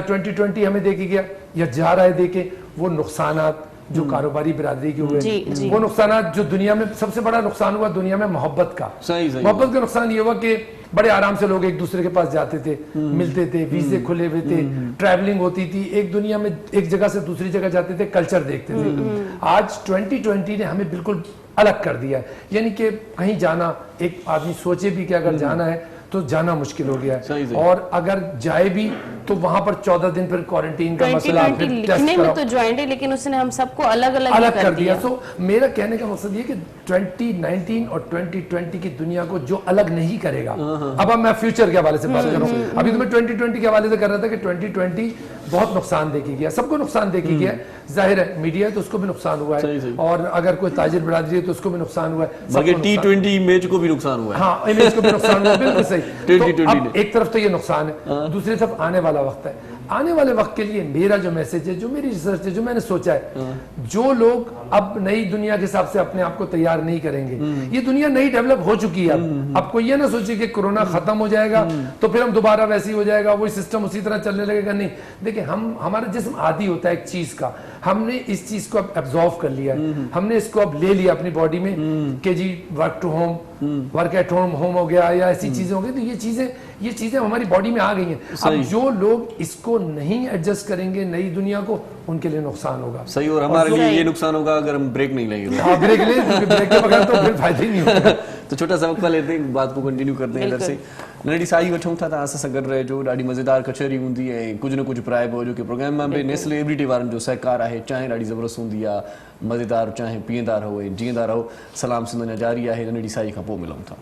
2020 हमें देके गया या जा रहा है देके वो नुकसानात जो कारोबारी बिरादरी के हुए वो नुकसानात जो दुनिया में सबसे बड़ा नुकसान हुआ दुनिया में मोहब्बत का मोहब्बत का नुकसान ये हुआ कि बड़े आराम से लोग एक दूसरे के पास जाते थे मिलते थे वीजे खुले हुए थे ट्रैवलिंग होती थी एक दुनिया में एक जगह से दूसरी जगह जाते थे कल्चर देखते थे आज 2020 ने हमें बिल्कुल अलग कर दिया है यानी कि कहीं जाना एक आदमी सोचे भी कि अगर जाना है तो जाना मुश्किल हो गया है और अगर जाए भी तो वहां पर 14 दिन फिर क्वारंटीन का मसला लिखने में तो ज्वाइंट है लेकिन उसने हम सबको अलग कर दिया। तो मेरा कहने का मकसद ये कि 2019 और 2020 की दुनिया को जो अलग नहीं करेगा अब मैं फ्यूचर के हवाले से बात कर रहा हूँ अभी तो मैं 2020 के हवाले से कर रहा था कि 2020 बहुत नुकसान देखी गया सबको नुकसान देखी गया जाहिर है मीडिया है तो उसको भी नुकसान हुआ है और अगर कोई ताजिर बिरादरी है तो उसको भी नुकसान हुआ है T20 इमेज को भी नुकसान हुआ है हाँ इमेज को भी नुकसान हुआ बिल्कुल सही तो अब एक तरफ तो ये नुकसान है दूसरी तरफ आने वाला वक्त है आने वाले वक्त के लिए मेरा जो मैसेज है जो मेरी रिसर्च है जो मैंने सोचा है जो लोग अब नई दुनिया के हिसाब से अपने आप को तैयार नहीं करेंगे ये दुनिया नई डेवलप हो चुकी है अब कोई ये ना सोचे कि कोरोना खत्म हो जाएगा तो फिर हम दोबारा वैसे ही हो जाएगा वही सिस्टम उसी तरह चलने लगेगा नहीं देखिए हम हमारा जिस्म आदी होता है एक चीज का हमने इस चीज को अब एब्जॉर्व कर लिया है, हमने इसको अब ले लिया अपनी बॉडी में कि जी work to home, work at home हो गया या ऐसी चीजें हो गई। तो ये चीजें हमारी बॉडी में आ गई हैं। अब जो लोग इसको नहीं एडजस्ट करेंगे नई दुनिया को, उनके लिए नुकसान होगा। सही, और हमारे लिए ये नुकसान होगा अगर हम ब्रेक नहीं लेंगे। हाँ, ब्रेक ले, ब्रेक के बगैर तो फिर फायदा ही नहीं होगा। तो छोटा सा वक़्फ़ा लेते हैं, बात को कंटिन्यू करते हैं इधर से। नंढड़ी साई वठूं था, तव्हां सां गॾु रहिजो। ॾाढी मज़ेदार कचहरी हूंदी ऐं कुझु न कुझु प्राइबो जो कि प्रोग्राम में बि नेस्ले एवरीडे वारनि जो सहकार आहे। चांहि ॾाढी ज़बरदस्त हूंदी आहे, मज़ेदार चांहि पीअंदा रहो ऐं जीअंदा रहो। सलाम सिंध अञा जारी आहे। नंढड़ी साई खां पोइ मिलूं था।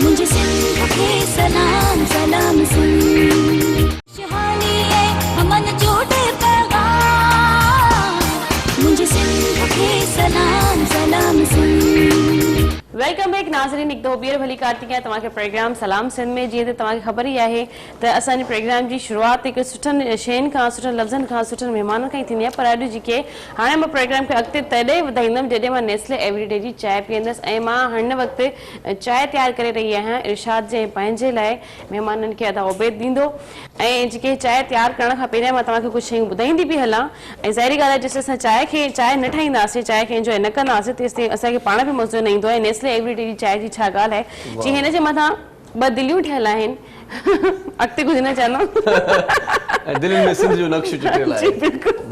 मुझे सिंध के सलाम सलाम सुन, शहानी है अमन जोड़े पैगाम, मुझे सिंध के सलाम सलाम सुन। वेलकम बैक नाज़रीन, हिकु दफ़ो ॿीहर भली कार्तिक आहे तव्हांखे प्रोग्राम सलाम सिंध में। जीअं त तव्हांखे ख़बर ई आहे त असांजे प्रोग्राम जी शुरूआति हिकु सुठनि शयुनि खां, सुठनि लफ़्ज़नि खां, सुठनि महिमाननि खां ई थींदी आहे। पर अॼु जेके हाणे मां प्रोग्राम खे अॻिते तॾहिं वधाईंदमि जॾहिं मां नेस्ले एवरीडे जी चांहि पीअंदसि। ऐं मां हिन वक़्तु चांहि तयारु करे रही आहियां इरशाद जे पंहिंजे लाइ, महिमाननि खे अदा उबैद ॾींदो। ऐं जेके चांहि तयारु करण खां पहिरियां मां तव्हांखे कुझु शयूं ॿुधाईंदी बि हलां। ऐं ज़ाहिरी ॻाल्हि आहे, जेसिताईं असां चांहि न ठाहींदासीं, चांहि खे इंजॉय न कंदासीं, तेसिताईं असांखे पाण बि मज़ो न ईंदो आहे। नेस्ले एवरीडे जी चांहि जी छा ॻाल्हि आहे, जीअं हिन जे मथां ॿ दिलियूं ठहियल आहिनि। अॻिते कुझु न चवंदमि, दिलि में सिंध जो नक्शो चिटियल आहे।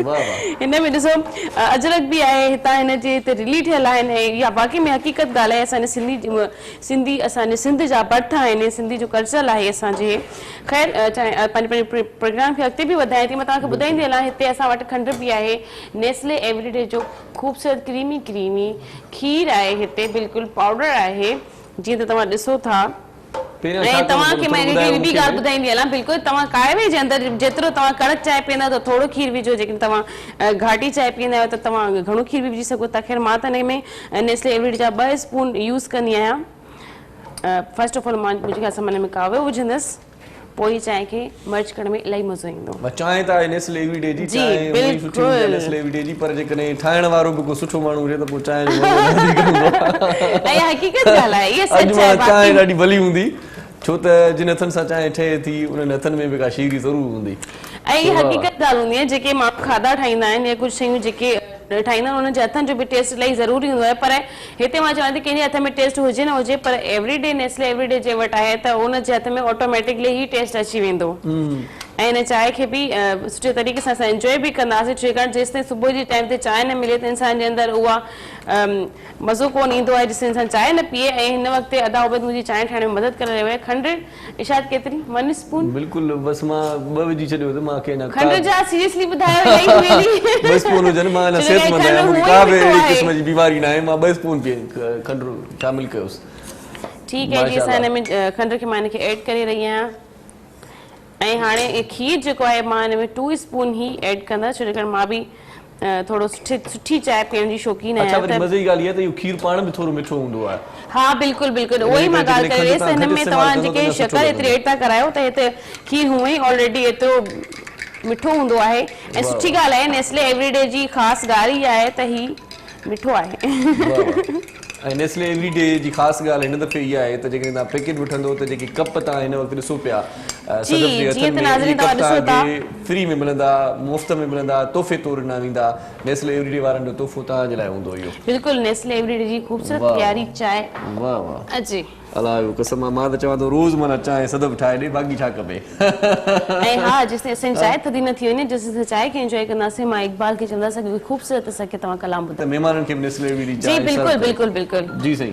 वाह वाह। हिन में ॾिसो अजरक बि आहे, हितां हिन जे हिते रिली ठहियल आहिनि। ऐं इहा वाक़ई में हक़ीक़त ॻाल्हि आहे। असांजे सिंधी असांजे सिंध जा भट आहिनि, सिंधी जो कल्चर आहे असांजे। ख़ैर पंहिंजे प्रोग्राम खे अॻिते बि वधायां थी। मां तव्हांखे ॿुधाईंदी हलां, हिते असां वटि खंडु बि आहे। नेस्ले एवरीडे जो ख़ूबसूरत क्रीमी खीर आहे हिते, बिल्कुलु पाउडर आहे जीअं त तव्हां ॾिसो था। ऐं तव्हांखे मां हिकिड़ी ॿी ॻाल्हि ॿुधाईंदी हलां, बिल्कुलु तव्हां कावे जे अंदरि जेतिरो तव्हां कड़क चांहि पीअंदा त थोरो खीर विझो, जेकॾहिं तव्हां घाटी चांहि पीअंदा आहियो त तव्हां घणो खीर बि विझी सघो था। ख़ैर मां त हिन में नेस्ले एवरीडे जा 2 स्पून यूज़ कंदी आहियां। फर्स्ट ऑफ ऑल मां मुंहिंजे ख्याल सां मां हिन में कावे विझंदसि, पोइ ई चांहि खे मर्ज करण में इलाही मज़ो ईंदो। चांहि त आहे नेस्ले एवरीडे जी, चांहि वॾी सुठी हूंदी आहे नेस्ले एवरीडे जी। पर जेकॾहिं ठाहिण वारो बि को सुठो माण्हू हुजे त पोइ चांहि जो मज़ो वधीक हूंदो आहे। ऐं हक़ीक़त ॻाल्हि आहे, इहा सच आहे। चांहि ॾाढी भली हूंदी, छो त जिन हथनि सां चांहि ठहे थी उन्हनि हथनि में बि का शीरी ज़रूरु हूंदी। ऐं इहा हक़ीक़त ॻाल्हि हूंदी आहे, जेके माण्हू खाधा ठाहींदा आहिनि या कुझु शयूं जेके ठाहींदा आहिनि, उन्हनि जे हथनि जो बि टेस्ट इलाही ज़रूरी हूंदो आहे। पर हिते मां चवां थी कंहिंजे हथ में टेस्ट हुजे न हुजे, पर एवरीडे नेस्ले एवरीडे जे वटि आहे त उन जे हथ में ऑटोमेटिकली ई टेस्ट अची वेंदो। ऐं हिन चांहि खे बि सुठे तरीक़े सां असां इंजॉय बि कंदासीं, छाकाणि जेसिताईं सुबुह जे टाइम ते चांहि न मिले त इंसान जे अंदरि उहा मज़ो कोन ईंदो आहे जेसिताईं इंसान चांहि न पीए। ऐं हिन वक़्तु अदा उबैद मुंहिंजी चांहि ठाहिण में मदद करे रहियो आहे। खंडु इरशाद केतिरी? 1 स्पून? बिल्कुलु, बसि मां 2 विझी छॾियो त मूंखे न खंडु जा सीरियसली ॿुधायो इलाही हुएली। 2 स्पून हुजनि, मां न सेहतमंद आहियां, मूंखे का बि अहिड़ी क़िस्म जी बीमारी न आहे। मां 2 स्पून खंडु शामिल कयोसि। ठीकु आहे जी, असां हिन में खंडु खे मां हिन खे ऐड करे रही आहियां। ऐं हाणे खीर जेको आहे मां हिन में 2 स्पून ई ऐड कंदसि, छो जो मां बि थोरो सुठी चांहि पीअण जी शौक़ीन आहियां। अच्छा, मज़े जी ॻाल्हि इहा त इहो खीर पाण बि थोरो मिठो हूंदो आहे। हा बिल्कुलु बिल्कुलु, उहो ई मां ॻाल्हि करे रही। हिन में तव्हां जेके शक्कर एतिरी ऐड था करायो त हिते खीर हूअं ई ऑलरेडी एतिरो मिठो हूंदो आहे। ऐं सुठी ॻाल्हि आहे, नेस्ले एवरीडे जी ख़ासि ॻाल्हि ई आहे त ही मिठो आहे। ऐं नेस्ले एवरीडे जी ख़ासि ॻाल्हि हिन दफ़े इहा आहे त जेकॾहिं तव्हां पैकेट वठंदो त जेके कप तव्हां हिन वक़्तु ॾिसो पिया फ्री में मिलंदा, मुफ़्त में मिलंदा, तोहफ़े तौरु ॾिना वेंदा। नेस्ले एवरीडे वारनि जो तोहफ़ो तव्हांजे लाइ हूंदो इहो। बिल्कुलु, नेस्ले एवरीडे जी ख़ूबसूरत प्यारी चांहि। वाह वाह। अजी अलाह कसम, मां त चवां थो रोज़ माना चांहि सदब ठाहे ॾे, बाक़ी छा कबे। ऐं हा, जेसिताईं असांजी चांहि थधी न थी वञे, जेसिताईं चांहि खे इंजॉय कंदासीं, मां इक़बाल खे चवंदासीं कि ख़ूबसूरत असांखे तव्हां कलाम ॿुधायो। महिमाननि खे बि नेस्ले एवरीडे जी बिल्कुलु बिल्कुलु बिल्कुलु। जी सही।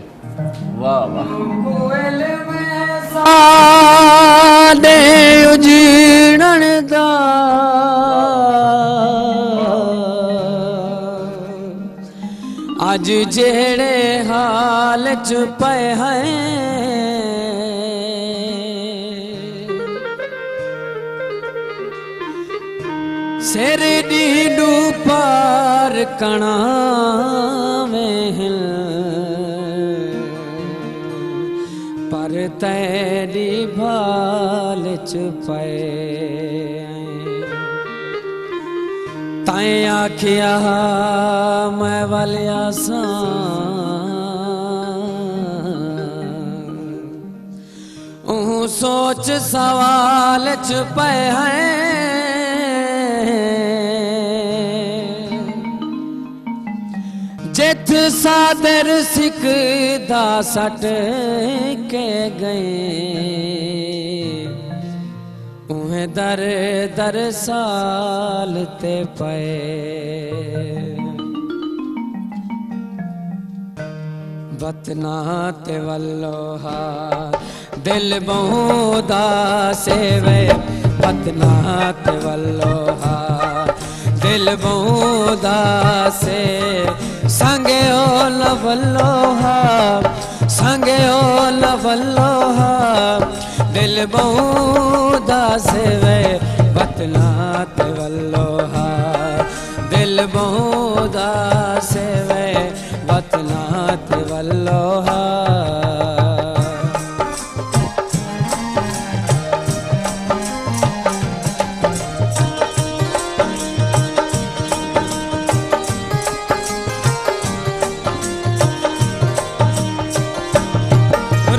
वाह वाह। आज जेड़े हाल च पे हैं सिर ॾींडू पार कणा में पर तेरी भाल च पे ताएं आखिया मैं वालिया सा सोच सवाल च पे हैं जिथ सादर सिकदा सट के गए उहें दर दर साल ते पे वतना ते वल्लोहा दिल बहुदा सेवे वतना ते वल्लोहा दिल बहुदा से संगे ओल वल्लोहा संगे ओल वल्लोहा दिल बहुदा सेवे वतना ते वल्लोहा दिल बहुदा सेवे वतना ते वल्लोहा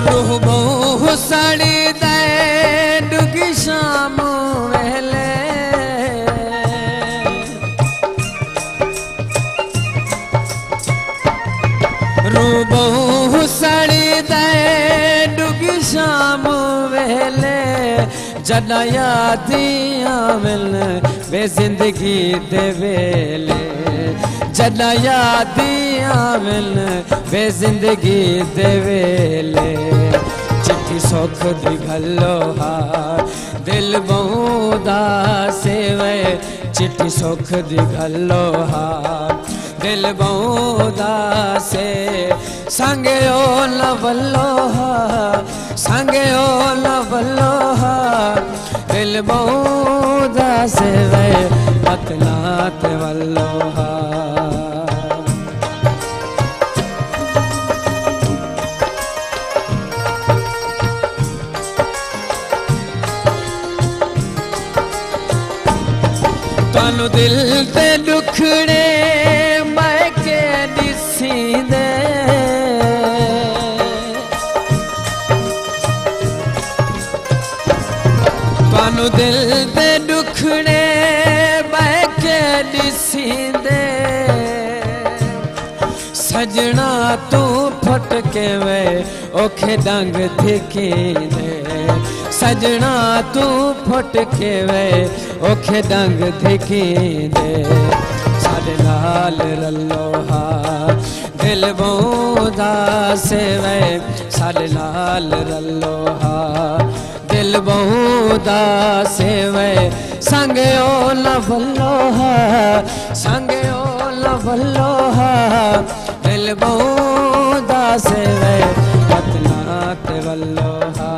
रूह बहु सड़ी दे डुगी शाम वेले रूह बहु सड़ी दे डुगी शाम वेले जदा यादियां मिल बे जिंदगी दे वेले जदा यादियां मिल बे जिंदगी दे वेले चिट्ठी सुख दी घल्लोहा दिल बहुदा सेवे चिट्ठी सुख दी घल्लोहा दिल बहुदा से संगे ओल वल्लोहा संगे ओल वल्लोहा दिल बहुदा सेवे वतना ते वल्लोहा तानु दिल ते दुखड़े मैं के दिसी दे तानु दिल ते दुखड़े मैं के दिसी दे सजना तू फटके वे ओखे डंग थिकी दे सजना तू फटके वे ओखे डंग थिकी दे साडे नाल रल्लोहा दिल बहुदा सेवे साडे नाल रल्लोहा दिल बहुदा सेवे संगे ओल वल्लोहा संगे ओल वल्लोहा दिल बहुदा सेवे वतना ते वल्लोहा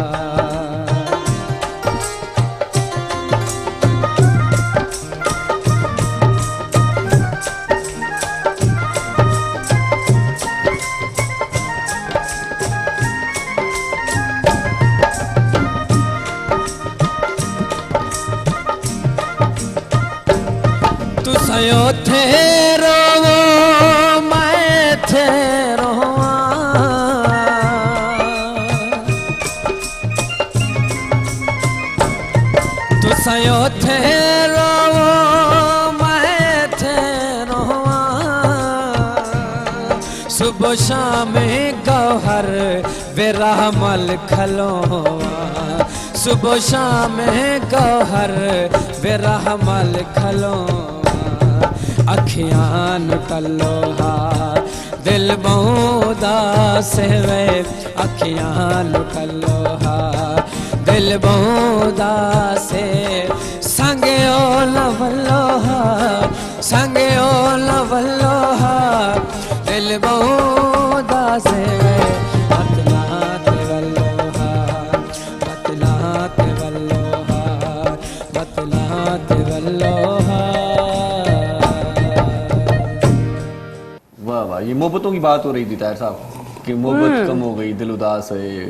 तुसयो थे रोवो मैं थे रोवा तुसयो थे रोवो मैं थे रोवा सुबह शाम गौहर बेरहमल खलोवा सुबह शाम गौहर बेरहमल खलोवा अखियान कल्लोहा दिल बहुदा सेवे अखियान कल्लोहा दिल बहुदा से संगे ओल वल्लोहा संगे ओल वल्लोहा दिल बहुदा सेवे वतना ते वल्लोहा वतना ते वल्लोहा वतना ते वल्लोहा वाह वाह, ये मोहब्बतों की बात हो रही थी ताहिर साहब कि मोहब्बत कम हो गई, दिल उदास है,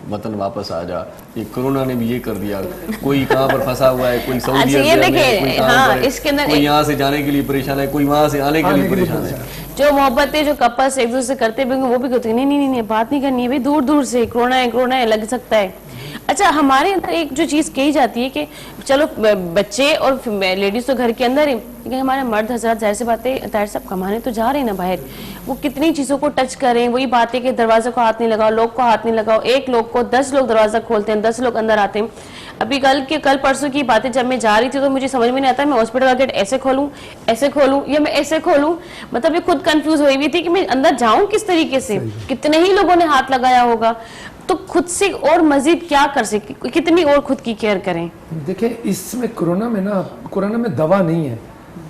वतन वापस आ जा। ये कोरोना ने भी ये कर दिया। कोई कहाँ पर फंसा हुआ है, कोई सऊदी अच्छा, ये अरब में, देखिए, कोई कहाँ हाँ, पर है, इसके अंदर कोई एक- यहाँ से जाने के लिए परेशान है, कोई वहाँ से आने के लिए परेशान है। जो मोहब्बतें जो कपल्स एक दूसरे से करते भी होंगे, वो भी कहते हैं नहीं नहीं नहीं बात नहीं करनी है भाई, दूर दूर से कोरोना है लग सकता है। अच्छा, हमारे अंदर एक जो चीज कही जाती है कि चलो बच्चे और लेडीज तो घर के अंदर ही, लेकिन हमारे मर्द हजरात जाहिर सी बातें ताहिर साहब कमाने तो जा रहे हैं ना बाहर, वो कितनी चीजों को टच करें। वही बात है कि दरवाजे को हाथ नहीं लगाओ, लोग को हाथ नहीं लगाओ, एक लोग को 10 लोग दरवाजा खोलते हैं, 10 लोग अंदर आते हैं। अभी कल परसों की बातें जब मैं जा रही थी तो मुझे समझ में नहीं आता मैं हॉस्पिटल का गेट ऐसे खोलूं या मैं ऐसे खोलूं। मतलब ये खुद कंफ्यूज हुई हुई थी कि मैं अंदर जाऊं किस तरीके से। कितने ही लोगों ने हाथ लगाया होगा, तो खुद से और मजीद क्या कर सके, कितनी और खुद की केयर करें। देखिए, इसमें कोरोना में दवा नहीं है।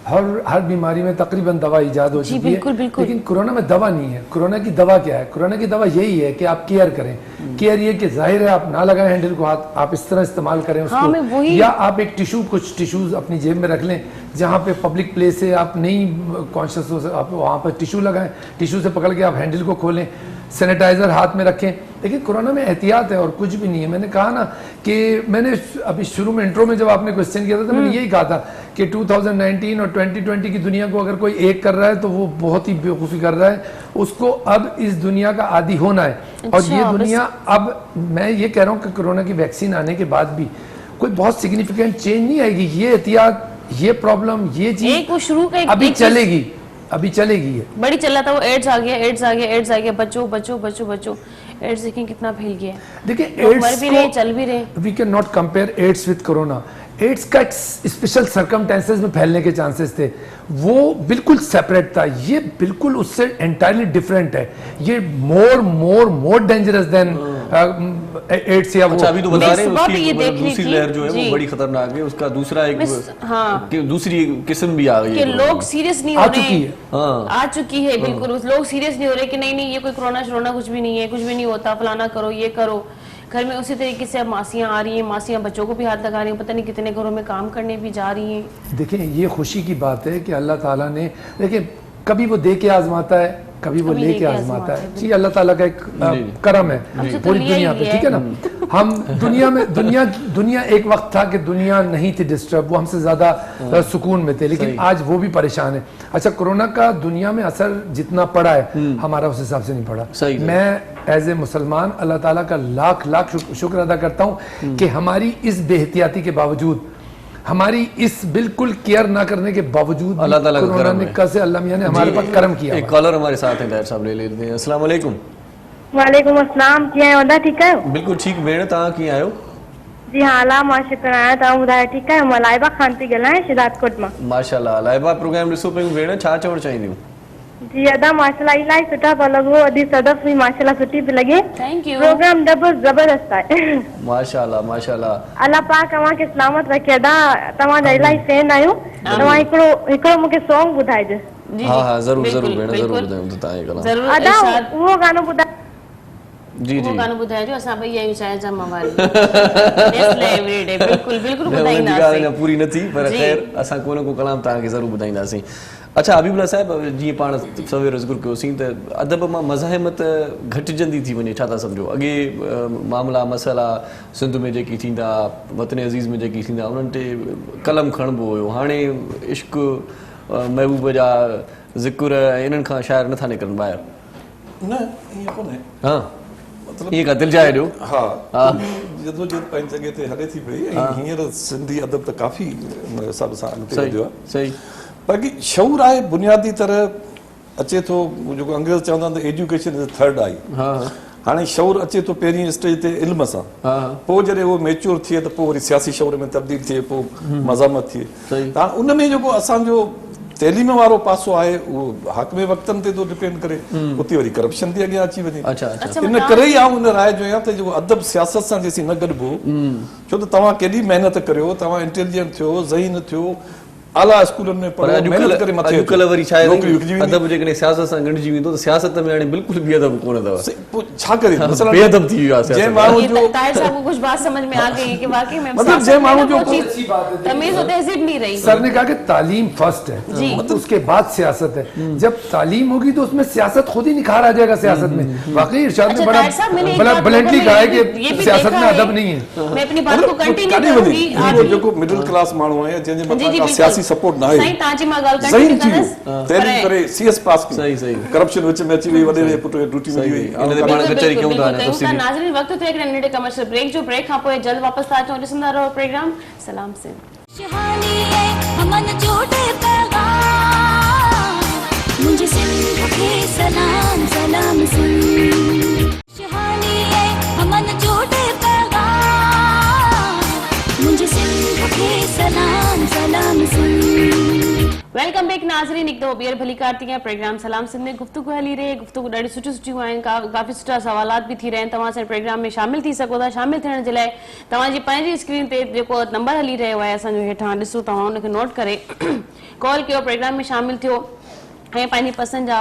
हर बीमारी में तकरीबन दवा इजाद हो चुकी है, लेकिन कोरोना में दवा नहीं है। कोरोना की दवा क्या है? कोरोना की दवा यही है कि आप केयर करें। केयर ये कि जाहिर है आप ना लगाएं हैंडल को हाथ, आप इस तरह इस्तेमाल करें उसको, या आप एक कुछ टिश्यूज अपनी जेब में रख लें। जहाँ पे पब्लिक प्लेस है, आप नहीं कॉन्शियस हो, आप वहाँ पर टिश्यू लगाएं, टिश्यू से पकड़ के आप हैंडल को खोलें, सैनिटाइजर हाथ में रखें। लेकिन कोरोना में एहतियात है और कुछ भी नहीं है। मैंने कहा ना कि मैंने अभी शुरू में इंट्रो में जब आपने क्वेश्चन किया था तो मैंने यही कहा था कि 2019 और 2020 की दुनिया को अगर कोई एक कर रहा है तो वो बहुत ही बेवकूफ़ी कर रहा है। उसको अब इस दुनिया का आदी होना है। और ये दुनिया, अब मैं ये कह रहा हूँ कि कोरोना की वैक्सीन आने के बाद भी कोई बहुत सिग्निफिकेंट चेंज नहीं आएगी। ये एहतियात, ये प्रॉब्लम, ये चीज अभी चलेगी है। बड़ी चल रहा था वो एड्स आ गया, बच्चों एड्स देखें कितना फैल गया है। देखिए, मर भी रहे, चल भी रहे। We can not compare AIDS with corona. AIDS का एक स्पेशल सर्कमस्टेंसेस में फैलने के चांसेस थे, वो बिल्कुल सेपरेट था। ये बिल्कुल उससे एंटायरली डिफरेंट है। ये मोर डेंजरस देन एड्स। या अच्छा, अभी तो बता रहे हैं उसकी दूसरी लहर जो है वो बड़ी खतरनाक है, उसका दूसरा एक दूसरी किस्म भी आ गई है। लोग सीरियस नहीं हो रहे, आ चुकी है बिल्कुल। लोग सीरियस नहीं हो रहे कि नहीं ये कोई कोरोना कुछ भी नहीं है, कुछ भी नहीं होता, फलाना करो, ये करो। घर में उसी तरीके से अब मासियां आ रही हैं, मासियां बच्चों को भी हाथ लगा रही हैं, पता नहीं कितने घरों में काम करने भी जा रही हैं। देखिए, ये खुशी की बात है कि अल्लाह ताला ने, देखिए, कभी वो दे के आजमाता है, कभी वो लेके आजमाता है। जी, अल्लाह ताला का एक करम है पूरी दुनिया पे, ठीक है ना। हम दुनिया एक वक्त था कि दुनिया नहीं थी डिस्टर्ब, वो हमसे ज्यादा सुकून में थे, लेकिन आज वो भी परेशान है। अच्छा, कोरोना का दुनिया में असर जितना पड़ा है हमारा उस हिसाब से नहीं पड़ा। मैं एज ए मुसलमान अल्लाह ताला का लाख शुक्र अदा करता हूँ कि हमारी इस बेहतियाती के बावजूद, हमारी इस बिल्कुल केयर ना करने के बावजूद अल्लाह ताला का कोरोना ने कैसे अल्लाह मियां ने हमारे पर करम किया। एक कॉलर हमारे साथ हैं, ताहिर साहब ले लेते हैं। अस्सलाम वालेकुम। वालेकुम अस्सलाम। कीअं आहियो दादा? ठीकु आहियो? बिल्कुल ठीक भेण, तव्हां कीअं आहियो? जी हाँ, अल्लाह मां शुक्र आहियां। तव्हां ॿुधायो ठीकु आहियो? मां लाइबा ख़ान थी ॻाल्हायां शिदातकोट मां। माशाल्लाह, लाइबा प्रोग्राम ॾिसो पियूं भेण, छा चवणु चाहींदियूं? जी अदा, माशाल्लाह इलाही सुठा पिया लॻो। अॼु सदफ बि माशाल्लाह सुठी पई लॻे। Thank U. प्रोग्राम ज़बरदस्त आहे। माशाल्लाह। अल्लाह पाक तव्हांखे सलामत रखे। अदा, तव्हांजा इलाही फैन आहियूं। तव्हां हिकिड़ो मूंखे सॉन्ग ॿुधाइजो। हाँ, ज़रूर भेण, ज़रूर ॿुधायूं त तव्हां ॻाल्हि। ज़रूर अदा, उहो गानो ॿुधायो। जी वो गानो ॿुधाइजो, असां भई आहियूं चाहे जा मवाली। एवरीडे बिल्कुल ॿुधाईंदासीं। पूरी न थी, पर ख़ैर असां को न को कलाम तव्हांखे ज़रूर ॿुधाईंदासीं। अच्छा, अबीबुल्ला साहिब, जीअं पाण सवेर ज़िक्र कयोसीं त अदब मां मज़ाहिमत घटिजंदी थी वञे, छा था सम्झो? अॻे मामला मसइला सिंध में जेकी थींदा, वतन अज़ीज़ में जेकी थींदा, उन्हनि ते कलम खणिबो हुयो। हाणे इश्क महबूब जा ज़िक्र इन्हनि खां शाइर नथा निकिरनि ॿाहिरि। न, ईअं कोन्हे। हाँ, ईअं का दिलजाए ॾियो। हाँ, जदोजहद पंहिंजी जॻह ते हले थी पई। हींअर सिंधी अदब त काफ़ी हिसाब सां अॻिते वधियो आहे। सही। बाक़ी शऊर आहे बुनियादी तरह अचे थो, जेको अंग्रेज़ चवंदा आहिनि एजुकेशन इज़ थर्ड आई। हाणे शऊर अचे थो पहिरीं स्टेज ते इल्म सां, पोइ जॾहिं उहो मेच्योर थिए त पोइ वरी सियासी शऊर में तब्दील थिए, पोइ मज़ामत थिए। त हाणे उन में जेको असांजो तइलीम वारो पासो आहे उहो हाकिम वक़्तनि ते थो डिपेंड करे, उते वरी करप्शन थी अॻियां अची वञे। इन करे ई आउं इन राय जो आहियां त जेको अदब सियासत सां जेसीं न गॾिबो, छो त तव्हां केॾी महिनत करियो, तव्हां इंटेलिजेंट थियो, ज़हीन थियो, आला स्कूलनि में पढ़ो, महिनत करे मथे अॼुकल्ह वरी छा आहे, अदब जेकॾहिं सियासत सां गॾिजी वेंदो त सियासत में हाणे बिल्कुल भी अदब कोन अथव। छा करे बेअदब थी वियो आहे। जंहिं माण्हू जो ताहिर साहब को कुछ बात समझ में आ गई कि वाकई में मतलब जंहिं माण्हू जो तमीज़ और तहज़ीब नहीं रही। सर ने कहा कि तालीम फर्स्ट है, मतलब उसके बाद सियासत है। जब तालीम होगी तो उसमें सियासत खुद ही निखार आ जाएगा सियासत में। वाकई इरशाद ने बड़ा ब्लंटली कहा है कि सियासत में अदब नहीं है। मैं अपनी बात को कंटिन्यू करूंगी। जो मिडिल क्लास माण्हू है, जंहिंजे मथां सियासी सपोर्ट ना साईं तव्हांजी मां ॻाल्हि सही कंटिन्यू थी कंदसि तैलीम करे CS पास की सही, सही। करप्शन विच में अची वई वॾे पुट खे ड्यूटी मिली वई इन ते पाण कचहरी कयूं था बिल्कुलु तफ़सीली नाज़रीन वक़्तु थियो हिकिड़े नंढे कमर्शियल ब्रेक जो ब्रेक खां पोइ जल्द वापसि था अचूं ॾिसंदा रहो प्रोग्राम सलाम सिंध खुशहाली है अमन जोड़े पैगाम मुझे सिंध के सलाम सलाम सिंध खुशहाली है अमन जोड़े पैगाम मुझे सिंध के सलाम सलाम सिंध वेलकम बैक नाज़रीन हिकु दफ़ो ॿीहर भली कारती आहे प्रोग्राम सलाम सिंध में गुफ्तगू हली रहे गुफ्तगू ॾाढी सुठियूं आहिनि काफ़ी सुठा सवालात बि थी रहिया आहिनि तव्हां असांजे प्रोग्राम में शामिल थी सघो था शामिल थियण जे लाइ तव्हांजी पंहिंजी स्क्रीन ते जेको नंबर हली रहियो आहे असांजो हेठां ॾिसो तव्हां हुनखे नोट करे कॉल कयो प्रोग्राम में शामिल थियो ऐं पंहिंजी पसंदि जा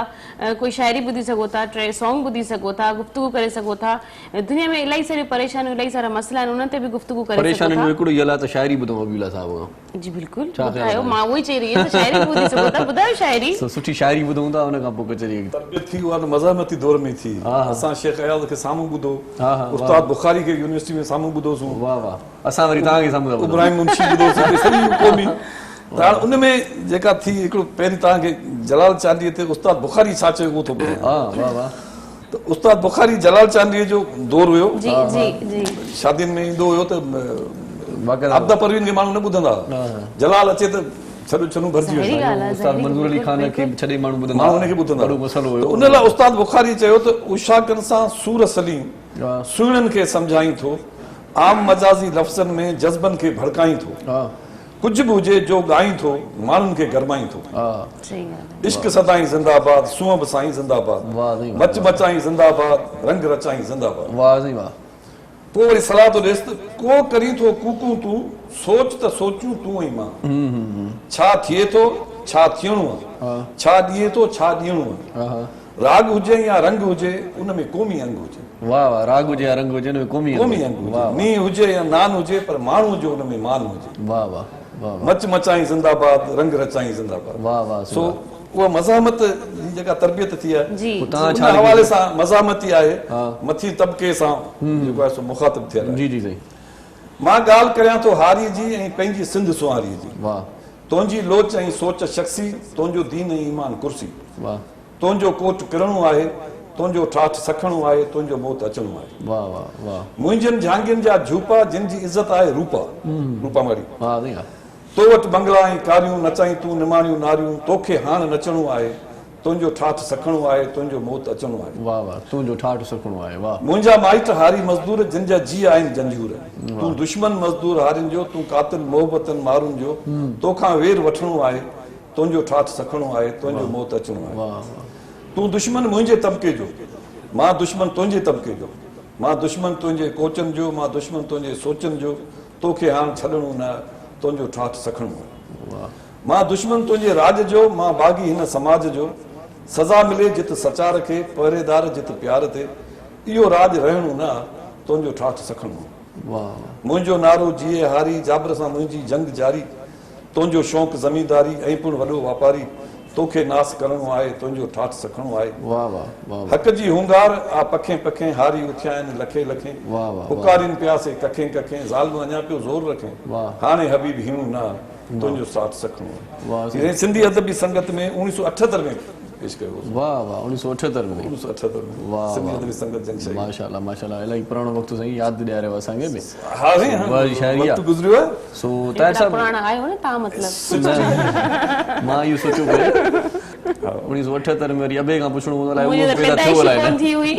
कोई शाइरी ॿुधी सघो था टे सॉन्ग ॿुधी सघो था गुफ्तगू करे सघो था दुनिया में इलाही सारी परेशानियूं इलाही सारा मसइला आहिनि उन्हनि ते बि गुफ्तगू करे सघो परेशानी था में हिकिड़ो इहा त शाइरी ॿुधो अबीला साहब जी बिल्कुलु छा ख़्यालु ॿुधायो आहे? मां उहो ई चई रही आहियां त शाइरी बि ॿुधी सघो था ॿुधायो शाइरी सुठी शाइरी ॿुधूं था हुन खां पोइ कचहरी तरबियत थी उहा मज़ामती दौर में थी असां शेख अयाज़ खे साम्हूं ॿुधो उस्ताद बुखारी खे यूनिवर्सिटी में साम्हूं ॿुधोसीं वाह वाह असां वरी तव्हांखे साम्हूं था ॿुधूं। इब्राहिम मुंशी ॿुधोसीं सॼी क़ौमी त हाणे उन में जेका थी हिकिड़ो पहिरीं तव्हांखे जलाल चांदीअ ते उस्ताद बुखारी छा चयो उहो थो ॿुधायां हा वाह वाह त उस्ताद बुखारी जलाल चांदीअ जो दौर हुयो जी जी जी शादियुनि में ईंदो हुयो त बाक़ाइदा आबदा परवीन खे माण्हू न ॿुधंदा जलाल अचे त सॼो छनू भरिजी ज़ाहिरी वञे ॻाल्हि आहे उस्ताद मंज़ूर अली खान खे छॾे माण्हू ॿुधंदा माण्हू हुनखे ॿुधंदा वॾो मसइलो त हुयो उन लाइ उस्ताद बुखारी चयो त उशाकनि सां सूर सलीम हा सुहिणनि खे सम्झाई थो आम मजाज़ी लफ़्ज़नि में जज़्बनि खे भड़काई थो हा कुझु बि हुजे जो ॻाई थो माण्हुनि खे गरमाई थो हा सही ॻाल्हि इश्क सदाई ज़िंदाबाद सूंह बि साईं ज़िंदाबाद वाह साईं मच मचाई ज़िंदाबाद रंग रचाई ज़िंदाबाद वाह साईं वाह पोइ वरी सलाह थो ॾिस त को करी थो कूकू तूं सोच त सोचूं तूं ऐं मां छा थिए थो छा थियणो आहे छा ॾिए थो छा ॾियणो आहे राग हुजे या रंग हुजे उन में क़ौमी अंग हुजे वाह वाह राग हुजे या रंग हुजे हुन में क़ौमी क़ौमी अंग हुजे मींहुं हुजे या नान हुजे पर माण्हू जो हुन में मान हुजे वाह वाह वाह मच मचाई ज़िंदाबाद रंग रचाई ज़िंदाबाद वाह वाह सो उहा मज़ामत जी जेका तरबियत थी आहे जी तव्हां उन छा हवाले सां मज़ामती आहे मथी तबिके सां जेको आहे सो मुखातिब थियल आहे जी जी साईं मां ॻाल्हि करियां थो हारी जी ऐं पंहिंजी सिंध सुहारी जी वाह तुंहिंजी लोच ऐं सोच शख़्सी तुंहिंजो दीन ऐं ईमान कुर्सी वाह तुंहिंजो कोट किरणो आहे तुंहिंजो ठाठ सखणो आहे तुंहिंजो मौत अचणो आहे वाह वाह वाह मुंहिंजनि झांगियुनि जा झूपा जिन जी इज़त आहे रूपा रूपा मारी वाह साईं तो वटि बंगला ऐं कारियूं नचाई तूं निमाणियूं नारियूं तोखे हाणे नचणो आहे तुंहिंजो ठाठ सखणो आहे तुंहिंजो मौत अचणो आहे वाह वाह तुंहिंजो ठाठ सखणो आहे वाह मुंहिंजा माइट हारी मज़दूर जिन जा जी आहिनि जंजूर तूं दुश्मन मज़दूर हारियुनि जो तूं कातिल मोहबतनि मारुनि जो तोखां वेर वठणो आहे तुंहिंजो ठाठ सखणो आहे तुंहिंजो मौत अचणो आहे वाह तूं दुश्मन मुंहिंजे तबिके जो मां दुश्मन तुंहिंजे तबिके जो मां दुश्मन तुंहिंजे कोचनि जो मां दुश्मन तुंहिंजे सोचनि जो तोखे हाणे छॾणो न तुंहिंजो ठाठ सखणो आहे मां दुश्मन तुंहिंजे राज जो मां बाग़ी हिन समाज जो सज़ा मिले जित सचार खे पहरेदार जित प्यार ते इहो राज रहणो न तुंहिंजो ठाठ सखणो वाह मुंहिंजो नारो जीए हारी जाबर सां मुंहिंजी जंग जारी तुंहिंजो शौक़ु ज़मींदारी ऐं पिणु वॾो वापारी तोखे नास करणो आहे तुंहिंजो ठाठ सखणो आहे वाह वाह वाह हक़ जी हुंगार आ पखे पखे हारी उथिया आहिनि लखे लखे वाह वाह पुकारिन पियासे कखे कखे ज़ालिम अञा पियो ज़ोर रखे वाह हाणे हबीब हिणू न तुंहिंजो साथ सखणो वाह आहे सिंधी अदबी संगत में 1978 में पेश कयो हो। वाह वाह 1978 में 1978 में वाह, सिंधी वाह। अदबी संगत जंग माशाल्लाह माशाल्लाह इलाही पुराणो वक़्तु साईं यादि ॾियारियो असांखे बि हा रे वाह जी शाइरी आहे। वक़्तु गुज़रियो आहे सो ताहिर साहब पुराणा आयो न तव्हां मतिलबु मां इहो सोचियो पियो 1978 में वरी अबे खां पुछणो हूंदो अलाए मुझे उहो तो पैदा पैदाइश थियो ही अलाए कौन न थी हुई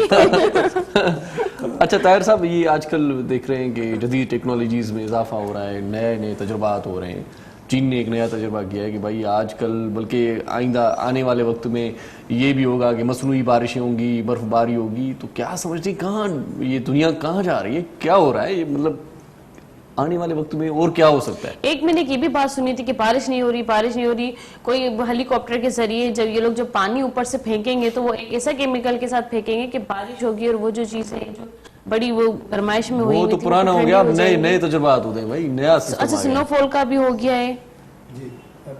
अच्छा ताहिर साहब ये आजकल देख रहे हैं कि जदीद टेक्नोलॉजीज़ में इजाफा हो रहा है नए नए तजुर्बात हो रहे हैं चीन ने एक नया तजुर्बा किया है कि भाई आजकल बल्कि आइंदा आने वाले वक्त में ये भी होगा कि मसनूई बारिशें होंगी बर्फबारी होगी तो क्या समझते हैं कहाँ ये दुनिया कहाँ जा रही है क्या हो रहा है ये मतलब आने वाले वक्त में और क्या हो सकता है एक मैंने ये भी बात सुनी थी कि बारिश नहीं हो रही कोई हेलीकॉप्टर के जरिए जब जो पानी ऊपर से फेंकेंगे तो वो एक ऐसा केमिकल के साथ फेंकेंगे कि बारिश होगी और वो जो चीज है जो बड़ी वो गरमाइश में हुई वो तो पुराना हो गया अब नए नए तजुर्बात होते हैं भाई नया सिस्टम अच्छा स्नोफॉल का भी हो गया है जी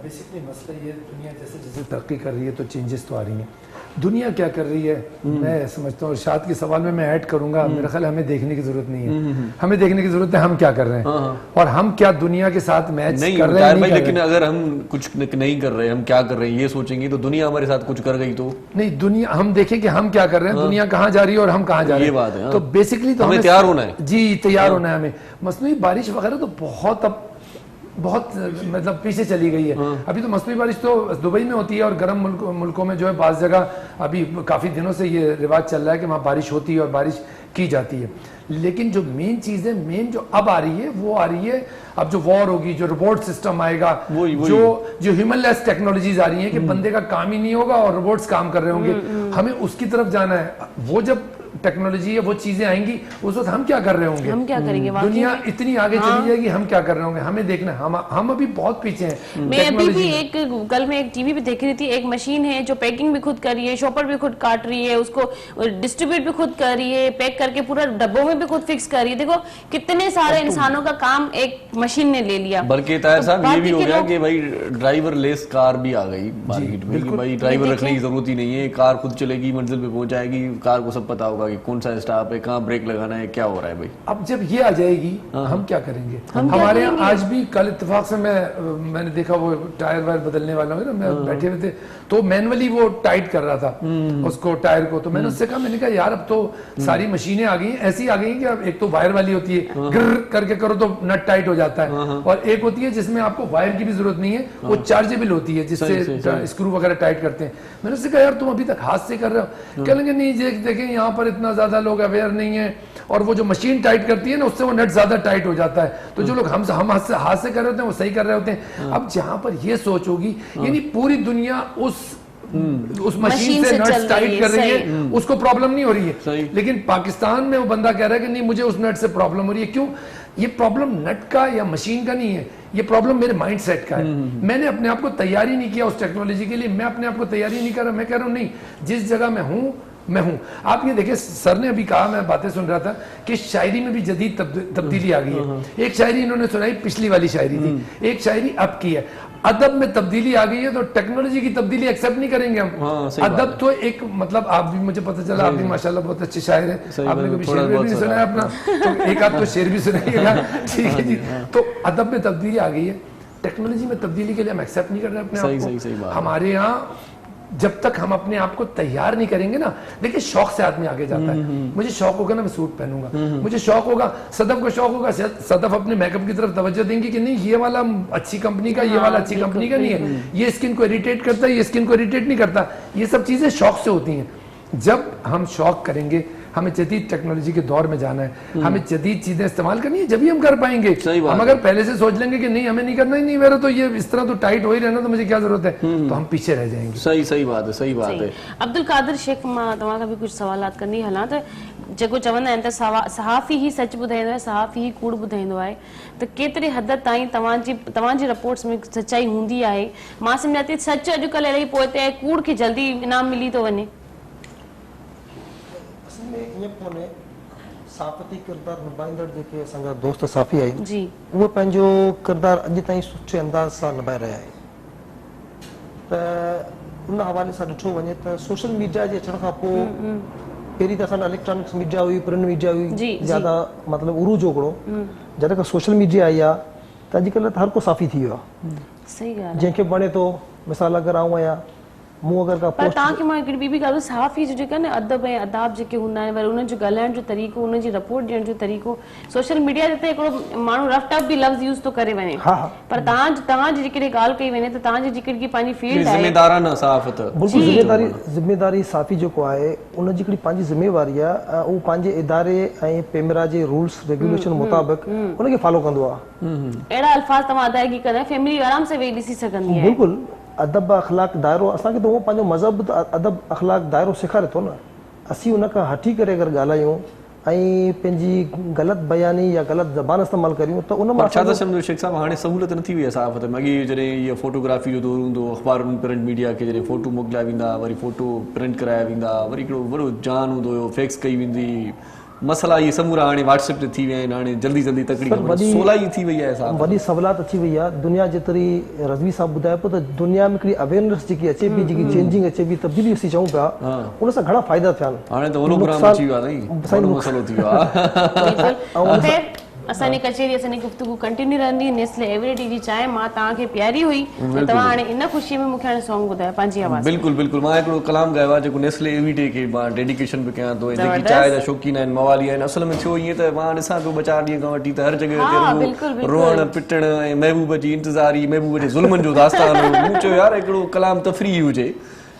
बेसिकली मसला ये दुनिया जैसे जैसे तरक्की कर रही है तो चेंजेस तो आ रही हैं। दुनिया क्या कर रही है मैं समझता हूँ, इरशाद के सवाल में मैं ऐड करूंगा, मेरा ख्याल हमें देखने की जरूरत नहीं है, हमें देखने की जरूरत है हम क्या कर रहे हैं और हम क्या दुनिया के साथ मैच नहीं कर रहे हैं भाई, लेकिन अगर हम कुछ नहीं कर रहे, हम क्या कर रहे हैं ये सोचेंगे तो दुनिया हमारे साथ कुछ कर गई तो नहीं, दुनिया हम देखें कि हम क्या कर रहे हैं, दुनिया कहाँ जा रही है और हम कहाँ जा रहे हैं, ये बात है, तो बेसिकली तो हमें तैयार होना है। जी तैयार होना है हमें। मसनूई बारिश वगैरह तो बहुत मतलब पीछे चली गई है। अभी तो मसनूई बारिश तो दुबई में होती है और गर्म मुल्कों में जो है बाज़ जगह अभी काफ़ी दिनों से ये रिवाज चल रहा है कि वहाँ बारिश होती है और बारिश की जाती है। लेकिन जो मेन चीज़ है, मेन जो अब आ रही है वो आ रही है अब जो वॉर होगी, जो रोबोट सिस्टम आएगा, जो ह्यूमनलेस टेक्नोलॉजीज आ रही हैं कि बंदे का काम ही नहीं होगा और रोबोट्स काम कर रहे होंगे, हमें उसकी तरफ जाना है। वो जब टेक्नोलॉजी है वो चीजें आएंगी उस वक्त हम क्या कर रहे होंगे, हम क्या करेंगे, दुनिया इतनी आगे चली जाएगी, हम क्या कर रहे होंगे, हमें देखना है। हम अभी बहुत पीछे हैं। मैं अभी भी कल मैं एक टीवी पे देख रही थी, एक मशीन है जो पैकिंग भी खुद कर रही है, शॉपर भी खुद काट रही है, उसको डिस्ट्रीब्यूट भी खुद कर रही है, पैक करके पूरा डब्बों में भी खुद फिक्स कर रही है। देखो कितने सारे इंसानों का काम एक मशीन ने ले लिया। बल्कि ताहिर साहब ये भी हो गया कि भाई ड्राइवर लेस कार भी आ गई मार्केट में कि भाई ड्राइवर रखने की जरूरत ही नहीं है, कार खुद चलेगी, मंजिल पे पहुंच जाएगी, कार को सब पता होगा कि कौन सा स्टॉप है, कहाँ ब्रेक लगाना है, क्या हो रहा है भाई। अब जब ये आ जाएगी हम क्या करेंगे? हमारे यहाँ आज भी कल इत्तेफाक से मैंने देखा वो टायर वायर बदलने वाला है ना, मैं बैठे हुए थे तो मैनुअली वो टाइट कर रहा था उसको टायर को, तो मैंने उससे कहा, मैंने कहा यार अब तो सारी मशीनें आ गई हैं, ऐसी आ गई हैं कि अब एक तो वायर वाली होती है गिर करके करो तो नट टाइट हो जाता है, और एक होती है जिसमें आपको वायर की भी जरूरत नहीं है, वो चार्जेबल होती है जिससे स्क्रू वगैरह टाइट करते हैं। मैंने उससे कहा यार तुम अभी तक हाथ से कर रहे हो, कहेंगे नहीं देखें यहाँ पर इतना ज्यादा लोग अवेयर नहीं है और वो जो मशीन टाइट करती है ना उससे वो नट ज्यादा टाइट हो जाता है, तो जो लोग हम हाथ से कर रहे होते हैं वो सही कर रहे होते हैं। अब जहां पर ये सोच होगी यानी पूरी दुनिया उस मशीन से नट्स टाइट कर रही है, उसको प्रॉब्लम नहीं हो रही है, लेकिन पाकिस्तान में वो बंदा कह रहा है कि नहीं मुझे उस नट से प्रॉब्लम हो रही है। क्यों? ये प्रॉब्लम नट का या मशीन का नहीं है, ये प्रॉब्लम मेरे माइंड सेट का है। मैंने अपने आप को तैयारी नहीं किया उस टेक्नोलॉजी के लिए, मैं अपने आप को तैयारी नहीं कर रहा। मैं कह रहा हूं नहीं, जिस जगह मैं हूं मैं हूं। आप ये देखिए, सर ने अभी कहा, मैं बातें सुन रहा था कि शायरी में भी जदीद तब्दीली आ गई है। एक शायरी इन्होंने सुनाई, पिछली वाली शायरी थी, एक शायरी अब की है। अदब में तब्दीली आ गई है तो टेक्नोलॉजी की तब्दीली एक्सेप्ट नहीं करेंगे हम। अदब तो एक मतलब आप भी, मुझे पता चला आप भी माशाल्लाह बहुत अच्छे शायर हैं, आपने कभी शेर भी नहीं सुनाया अपना, तो एक आध तो शेर भी सुनाइएगा, ठीक है जी। तो अदब में तब्दीली आ गई है, टेक्नोलॉजी में तब्दीली के लिए हम एक्सेप्ट नहीं कर रहे अपने आप को। हमारे यहाँ जब तक हम अपने आप को तैयार नहीं करेंगे ना, देखिए शौक से आदमी आगे जाता है। मुझे शौक होगा ना मैं सूट पहनूंगा, मुझे शौक होगा, सदफ को शौक होगा, सदफ अपने मेकअप की तरफ तवज्जो देंगे कि नहीं ये वाला अच्छी कंपनी का, ये वाला अच्छी कंपनी का नहीं है, ये स्किन को इरिटेट करता है, ये स्किन को इरिटेट नहीं करता। ये सब चीजें शौक से होती हैं। जब हम शौक करेंगे, हमें जदीद टेक्नोलॉजी के दौर में जाना है, हमें जदीद चीजें इस्तेमाल करनी है, जब ही हम कर पाएंगे। हम अगर पहले से सोच लेंगे कि नहीं हमें नहीं करना ही नहीं, मेरा तो ये इस तरह तो टाइट हो ही रहना, तो मुझे क्या जरूरत है, तो हम पीछे रह जाएंगे। सही बात है, सही बात है। अब्दुल कादिर शेख, मां तव्हां खां बि कुझु सवालात कंदी हलां त जेको चवंदा आहिनि त सहाफ़ी ही सच ॿुधाईंदो आहे, सहाफ़ी ही कूड़ ॿुधाईंदो आहे, त केतिरे हद ताईं तव्हांजी रिपोर्ट्स में सचाई हूंदी आहे? मां सम्झां थी सच अॼुकल्ह इलाही पोइते आहे, कूड़ खे जल्दी इनाम मिली थो वञे। असल में ईअं कोन्हे, साफ़ती किरदार निभाईंदड़ जेके असांजा दोस्त साफ़ी आहिनि जी, उहे पंहिंजो किरदार अॼु ताईं सुठे अंदाज़ सां निभाए रहिया आहिनि। त उन हवाले सां ॾिठो वञे त सोशल मीडिया जे अचण खां पोइ पहिरीं त असांजा इलेक्ट्रॉनिक्स मीडिया हुई, प्रिंट मीडिया हुई, ज़्यादा मतिलबु उरूज हिकिड़ो, जॾहिं खां सोशल मीडिया आई आहे त अॼुकल्ह त हर को साफ़ी थी वियो आहे। सही ॻाल्हि। जंहिंखे वणे थो, मिसाल अगरि आऊं आहियां, मूं अगरि का पर तव्हांखे मां हिकिड़ी ॿी बि ॻाल्हि, सहाफ़ी जो जेका न अदब ऐं अदाब जेके हूंदा आहिनि, वरी उन्हनि जो ॻाल्हाइण जो तरीक़ो, उन्हनि जी रिपोर्ट ॾियण जो तरीक़ो, सोशल मीडिया ते हिकिड़ो माण्हू रफ टफ बि लफ़्ज़ यूज़ थो करे वञे, पर तव्हांजी जेकॾहिं ॻाल्हि कई वञे त तव्हांजी जेकॾहिं पंहिंजी फील्ड आहे, ज़िम्मेदाराना सहाफ़त, बिल्कुलु ज़िम्मेदारी साफ़ी जेको आहे उनजी हिकिड़ी पंहिंजी ज़िम्मेवारी आहे, उहो पंहिंजे इदारे ऐं पेमरा जे रूल्स रेगुलेशन मुताबिक़ उनखे फॉलो कंदो आहे। अहिड़ा अल्फाज़ तव्हां अदायगी कंदा, फैमिली आराम से वेही ॾिसी सघंदी आहे। बिल्कुलु, अदब अख़लाक दायरो असांखे त उहो पंहिंजो मज़हब अदब अख़लाक दायरो सेखारे थो न। असीं उन खां हटी करे अगरि ॻाल्हायूं ऐं पंहिंजी ग़लति बयानी या ग़लति ज़बान इस्तेमालु करियूं त उन मां छा था सम्झो शेख साहब, हाणे सहूलियत न थी वई आहे सहाफ़त में। अॻे जॾहिं इहा फोटोग्राफी जो दौर हूंदो, अख़बारुनि प्रिंट मीडिया खे जॾहिं फोटो मोकिलिया वेंदा, वरी फोटो प्रिंट कराया वेंदा, वरी हिकिड़ो वॾो जान हूंदो हुयो, फैक्स कई वेंदी, मसला ये समूरा हाणे WhatsApp ते थी विया आहिनि हाणे जल्दी जल्दी तकड़ी सर, वॾी- सोलाई थी वई आहे साहब वॾी सवलात अची वई आहे दुनिया जेतिरी रज़वी साहब ॿुधाए पियो त दुनिया में हिकिड़ी अवेयरनेस जेकी अचे पई जेकी चेंजिंग अचे पई तब्दीली असीं चऊं पिया उन सां घणा फ़ाइदा थिया आहिनि हाणे त होलोग्राम नुक़सान- अची वियो आहे साईं, वॾो मसलो थी वियो आहे बिल्कुलु ख़ैर असांजी कचेरी असांजी गुफ्तगू कंटिन्यू रहंदी नेस्ले एवरीडे जी चांहि मां तव्हांखे प्यारी हुई त तव्हां हाणे इन ख़ुशीअ में मूंखे हाणे सॉन्ग ॿुधायो पंहिंजी आवाज़ में। बिल्कुलु बिल्कुलु मां हिकिड़ो कलाम ॻायो आहे जेको नेस्ले एवीडे खे मां डेडिकेशन बि कयां थो ऐं जेकी ज़बरदस्त। चांहि जा शौक़ीन आहिनि मवाली आहिनि असल में थियो ईअं त मां ॾिसां पियो 2-4 ॾींहं खां वठी त हर जॻह हा, ते बिल्कुलु, बिल्कुलु। रोअण पिटण ऐं महबूब जी इंतज़ारी महबूब जे ज़ुल्मनि जो दास्तान हो। मूं चयो यार हिकिड़ो कलाम तफ़री हुजे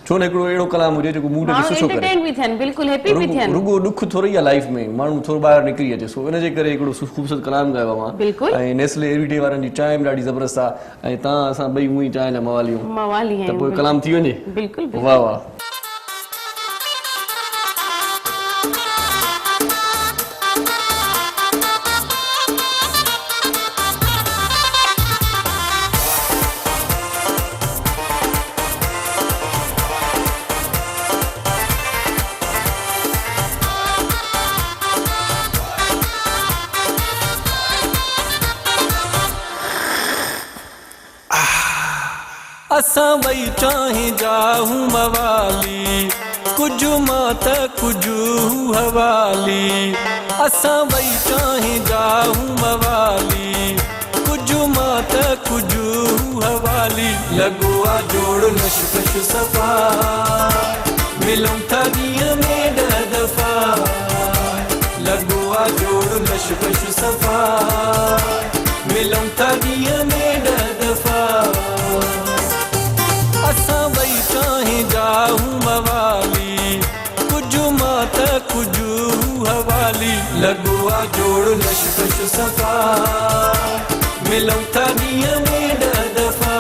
छो न हिकिड़ो अहिड़ो कलाम हुजे जेको मूड खे माण्हू सुठो करे एंटरटेन बि थियनि बिल्कुलु हैप्पी बि थियनि रुगो ॾुख थोरो ई आहे लाइफ में माण्हू थोरो ॿाहिरि निकिरी अचे सो इन जे करे हिकिड़ो ख़ूबसूरत कलाम ॻायो आहे मां बिल्कुलु। ऐं नेस्ले एवीडे वारनि जी चांहि बि ॾाढी ज़बरदस्त आहे ऐं तव्हां असां ॿई हूअं ई चांहि जा मवालियूं मवाली त आहिनि पोइ कलाम थी वञे बिल्कुलु बिल्कुलु वाह वाह असां वई चाहे जाहूं मवाली कुझु मां त कुझु हवाली असां वई चाहे जाहूं मवाली कुझु मां त कुझु हवाली लॻो आहे जोड़ लशकश सफ़ा मिलूं था ॾींहं में 10 दफ़ा लॻो आहे जोड़ लशकश सफ़ा मिलूं था ॾींहं में 10 दफ़ा असां वई चाहे जाहूं मवाली कुझु मां त कुझु हवाली लॻो आहे जोड़ लशकश सफ़ा मिलूं था ॾींहं में 10 दफ़ा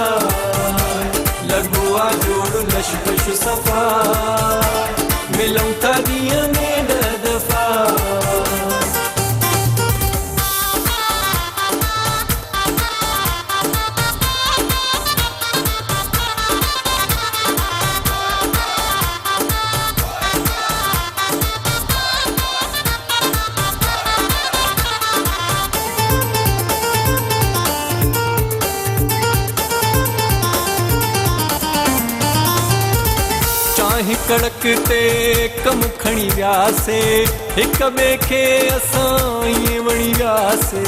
लॻो आहे जोड़ लशकश सफ़ा मिलूं था ॾींहं में 10 दफ़ा चाहि कड़क ते कम खणी वियासे हिक ॿिए खे असां ईअं वणी वियासे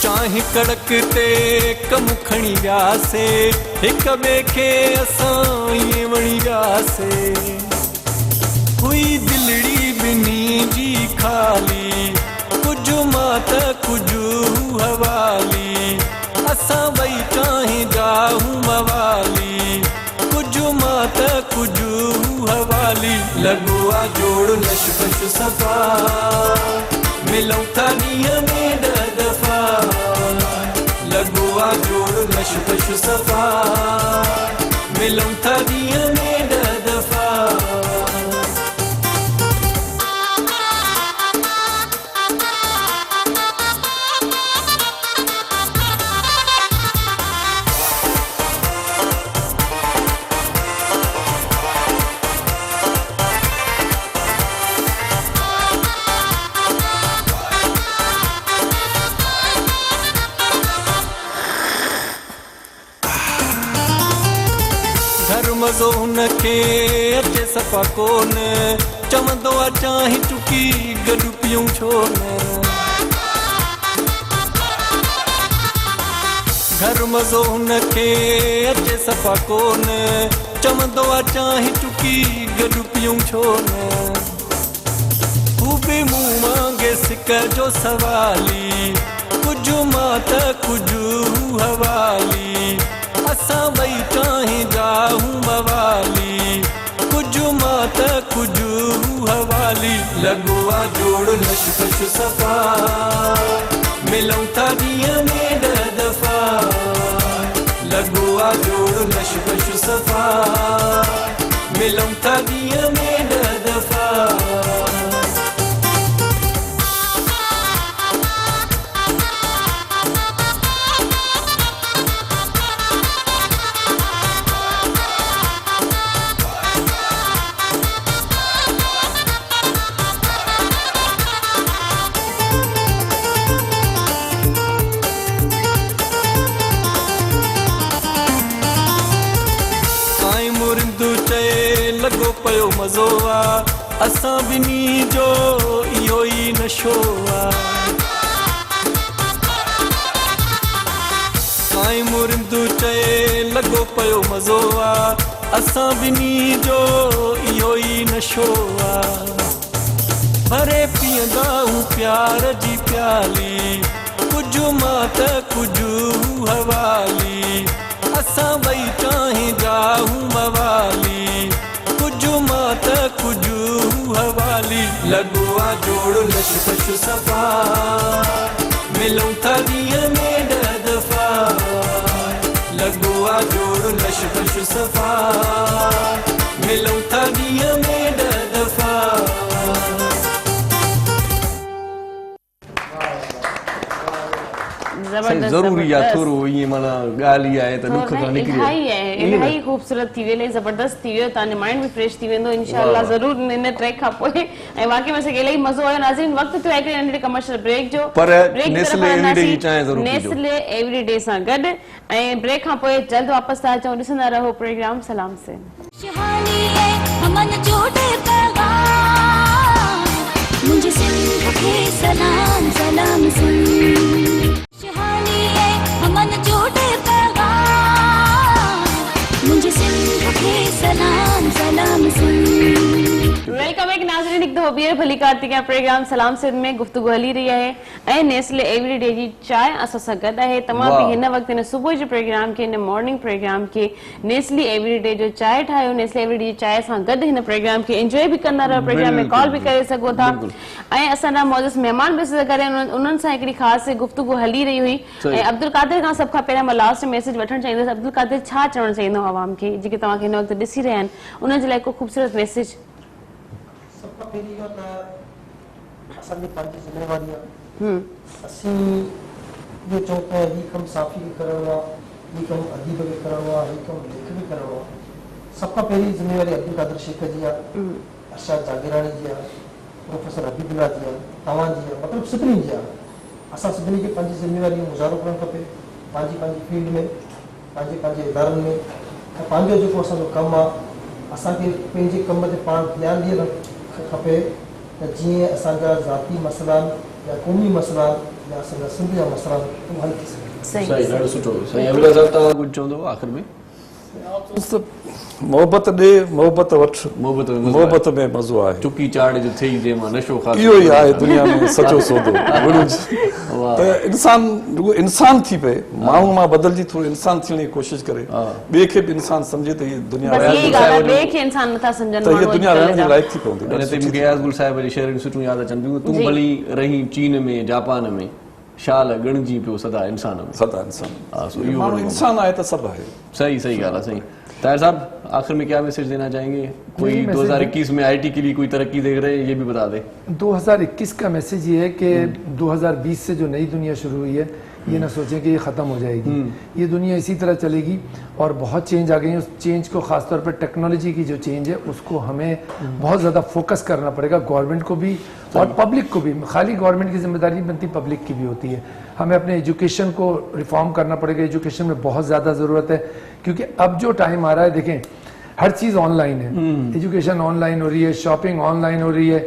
चाहि कड़क ते कम खणी वियासे हिक ॿिए खे असां ईअं वणी वियासे हुई दिलड़ी ॿिन्ही जी खाली कुझु मां त कुझु हवाली असां वई चाहे जाहूं मवाली कुझु मां त कुझु हवाली लॻो आहे जोड़ लशकश सफ़ा मिलूं था ॾींहं में 10 दफ़ा लॻो आहे जोड़ लशकश सफ़ा मिलूं था ॾींहं में 10 दफ़ा घर मज़ो हुनखे अचे सफ़ा कोन चवंदो आहे चांहि टुकी गॾु पियूं छो न घर मज़ो हुनखे अचे सफ़ा कोन चवंदो आहे चांहि टुकी गॾु पियूं छो न हू बि मूं वांगे सिक जो सवाली कुझु मां त कुझु हवाली असां वई चाहे जाहूं मवाली कुझु मां त कुझु हवाली लॻो आहे जोड़ लशकश सफ़ा मिलूं था ॾींहं में 10 दफ़ा लॻो आहे जोड़ लशकश सफ़ा मिलूं था ॾींहं में 10 दफ़ा पियो मज़ो आहे असां ॿिन्ही जो इहो ई नशो आहे साईं मुरिंदु चए लॻो पियो मज़ो आहे असां ॿिन्ही जो इहो ई नशो आहे भरे पीअंदा हूं प्यार जी प्याली कुझु मां त कुझु हवाली असां ॿई चाहींदा हूं मवाली कुझु मां त कुझु हवाली लॻो आहे जोड़ लशकश सफ़ा मिलूं था ॾींहं में 10 दफ़ा लॻो आहे जोड़ लशकश सफ़ा मिलूं था ॾींहं में 10 दफ़ा जबरदस्त ज़रूरी आहे थोरो ईअं माना ॻाल्हि आहे त ॾुख खां निकिरी इलाही खूबसूरत थी वियो ज़बरदस्त थी वियो तव्हांजो माइंड बि फ्रेश थी वेंदो इंशाअल्लाह ज़रूर इन ट्रैक खां पोइ ऐं वाकई में असांखे इलाही मज़ो आयो नाज़रीन वक़्तु थियो आहे हिकिड़े नंढे कमर्शियल ब्रेक जो पर नेस्ले एवरीडे जी चांहि ज़रूर पीजो नेस्ले एवरीडे सां गॾु ऐं ब्रेक खां पोइ जल्द वापसि था अचूं ॾिसंदा रहो प्रोग्राम सलाम से खुशहाली है अमन जोड़े पैगाम मुझे सिंध के सलाम सलाम सुन खुशहाली है अमन जोड़े पैगाम मुझे सिंध के सलाम सलाम सुन वेलकम बैक नाज़रीन एक दफ़ो ॿीहर भली कार्तिका प्रोग्राम सलाम सिंध में गुफ्तगू हली रही है ऐं नेस्ले एवरीडे जी चांहि असां सां गॾु आहे तव्हां बि हिन वक़्तु हिन सुबुह जे प्रोग्राम खे हिन मॉर्निंग प्रोग्राम खे नेस्ले एवरीडे जो चांहि ठाहियो नेस्ले एवरीडे जी चांहि सां गॾु हिन प्रोग्राम खे एंजॉय बि कंदा रहो प्रोग्राम में कॉल बि करे सघो था ऐं असांजा मौजूद महिमान बि करे उन्हनि सां हिकिड़ी ख़ासि गुफ्तगू हली रही हुई ऐं अब्दुल कादिर खां सभ खां पहिरियों मां लास्ट मैसेज वठणु चाहींदुसि अब्दुल कादिर छा चवणु चाहींदो आवाम खे जेके तव्हांखे हिन वक़्तु ॾिसी रहिया आहिनि उन्हनि जे लाइ को ख़ूबसूरत मैसेज सबका पहिरीं इहो त असांजी पंहिंजी ज़िम्मेवारी आहे असीं इहो चऊं त हीउ कमु साफ़ी बि करिणो आहे हीउ कमु अदीब बि करिणो आहे हीउ कमु लेख बि करिणो आहे सभ खां पहिरीं ज़िम्मेवारी अब्दुल कादिर शेख जी आहे अरशद जागीरानी जी आहे प्रोफेसर हबीबुल्ला जी आहे तव्हांजी आहे मतिलबु सभिनी जी आहे असां सभिनी खे पंहिंजी ज़िम्मेवारी मुज़ाहिरो करणु खपे पंहिंजी पंहिंजी फील्ड में पंहिंजे पंहिंजे इदारनि में ऐं पंहिंजो जेको असांजो कमु आहे असांखे पंहिंजे कम ते पाण ध्यानु ॾियणु खपे त जीअं असांजा ज़ाती मसइला या क़ौमी मसइला या असांजा सिंध जा मसइला उहे हल थी सघनि सही ॾाढो सुठो सही अब्दुल साहब तव्हां कुझु चवंदो आख़िर में मोहबत ॾे मोहबत वठ मोहबत में मज़ो आहे चुकी चाड़ जो थई जे मां नशो खा इहो ई आहे दुनिया में सचो सौदो त इंसान रुगो इंसान थी पए माण्हू मां बदिलजी थोरो इंसान थियण जी कोशिशि करे ॿिए खे बि इंसान सम्झे त हीअ दुनिया ॿिए खे इंसान नथा सम्झनि त हीअ दुनिया रहण जे लाइक़ थी पवंदी हिन ते मूंखे याज़गुल साहिब जी शेयरियूं सुठियूं यादि अचनि पियूं तूं भली रही चीन में जापान में शाल ॻणिजी पियो सदा इंसान में सदा इंसान हा सो इहो माण्हू इंसान आहे त सभु आहे सही सही ॻाल्हि आहे सही ताहिर साहब आखिर में क्या मैसेज देना चाहेंगे कोई 2021 में आईटी के लिए कोई तरक्की देख रहे हैं ये भी बता दे 2021 का मैसेज ये है कि 2020 से जो नई दुनिया शुरू हुई है ये ना सोचें कि ये ख़त्म हो जाएगी ये दुनिया इसी तरह चलेगी और बहुत चेंज आ गई है उस चेंज को ख़ासतौर पर टेक्नोलॉजी की जो चेंज है उसको हमें बहुत ज़्यादा फोकस करना पड़ेगा गवर्नमेंट को भी और पब्लिक को भी खाली गवर्नमेंट की जिम्मेदारी बनती पब्लिक की भी होती है हमें अपने एजुकेशन को रिफॉर्म करना पड़ेगा एजुकेशन में बहुत ज़्यादा ज़रूरत है क्योंकि अब जो टाइम आ रहा है देखें हर चीज ऑनलाइन है एजुकेशन ऑनलाइन हो रही है शॉपिंग ऑनलाइन हो रही है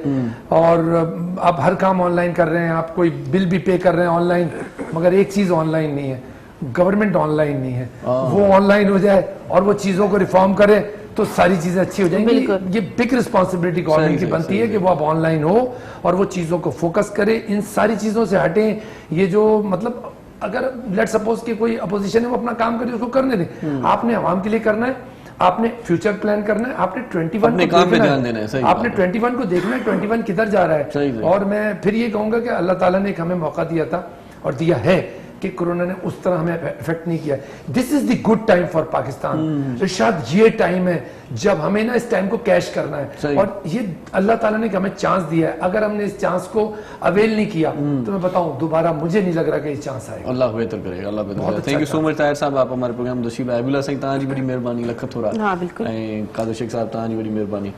और आप हर काम ऑनलाइन कर रहे हैं आप कोई बिल भी पे कर रहे हैं ऑनलाइन मगर एक चीज ऑनलाइन नहीं है गवर्नमेंट ऑनलाइन नहीं है वो ऑनलाइन हो जाए और वो चीजों को रिफॉर्म करे तो सारी चीजें अच्छी हो जाएंगी ये बिग रिस्पॉन्सिबिलिटी गवर्नमेंट की बनती है कि वो अब ऑनलाइन हो और वो चीजों को फोकस करे इन सारी चीजों से हटें ये जो मतलब अगर लेट सपोज कि कोई अपोजिशन है वो अपना काम करे उसको करने दें आपने आवाम के लिए करना है आपने फ्यूचर प्लान करना है आपने 21 अपने काम पे ध्यान देना है सही आपने 21 को देखना है 21 किधर जा रहा है और मैं फिर ये कहूंगा कि अल्लाह ताला ने एक हमें मौका दिया था और दिया है कि कोरोना ने उस तरह हमें इफेक्ट नहीं किया this is the good time for Pakistan Irshad ये टाइम है जब हमें ना इस टाइम को कैश करना है और ये अल्लाह ताला ने हमें चांस दिया है अगर हमने इस चांस को अवेल नहीं किया तो मैं बताऊं दोबारा मुझे नहीं लग रहा कि ये चांस आएगा अल्लाह बेहतर करेगा अल्लाह बेहतर करेगा thank you so much Tahir साहब आप हमारे प्रोग्राम दशीब अब्दुल्ला साईं तव्हांजी वॾी महिरबानी लख थोरा हाँ बिल्कुल ऐं कादर शेख साहब तव्हांजी वॾी महिरबानी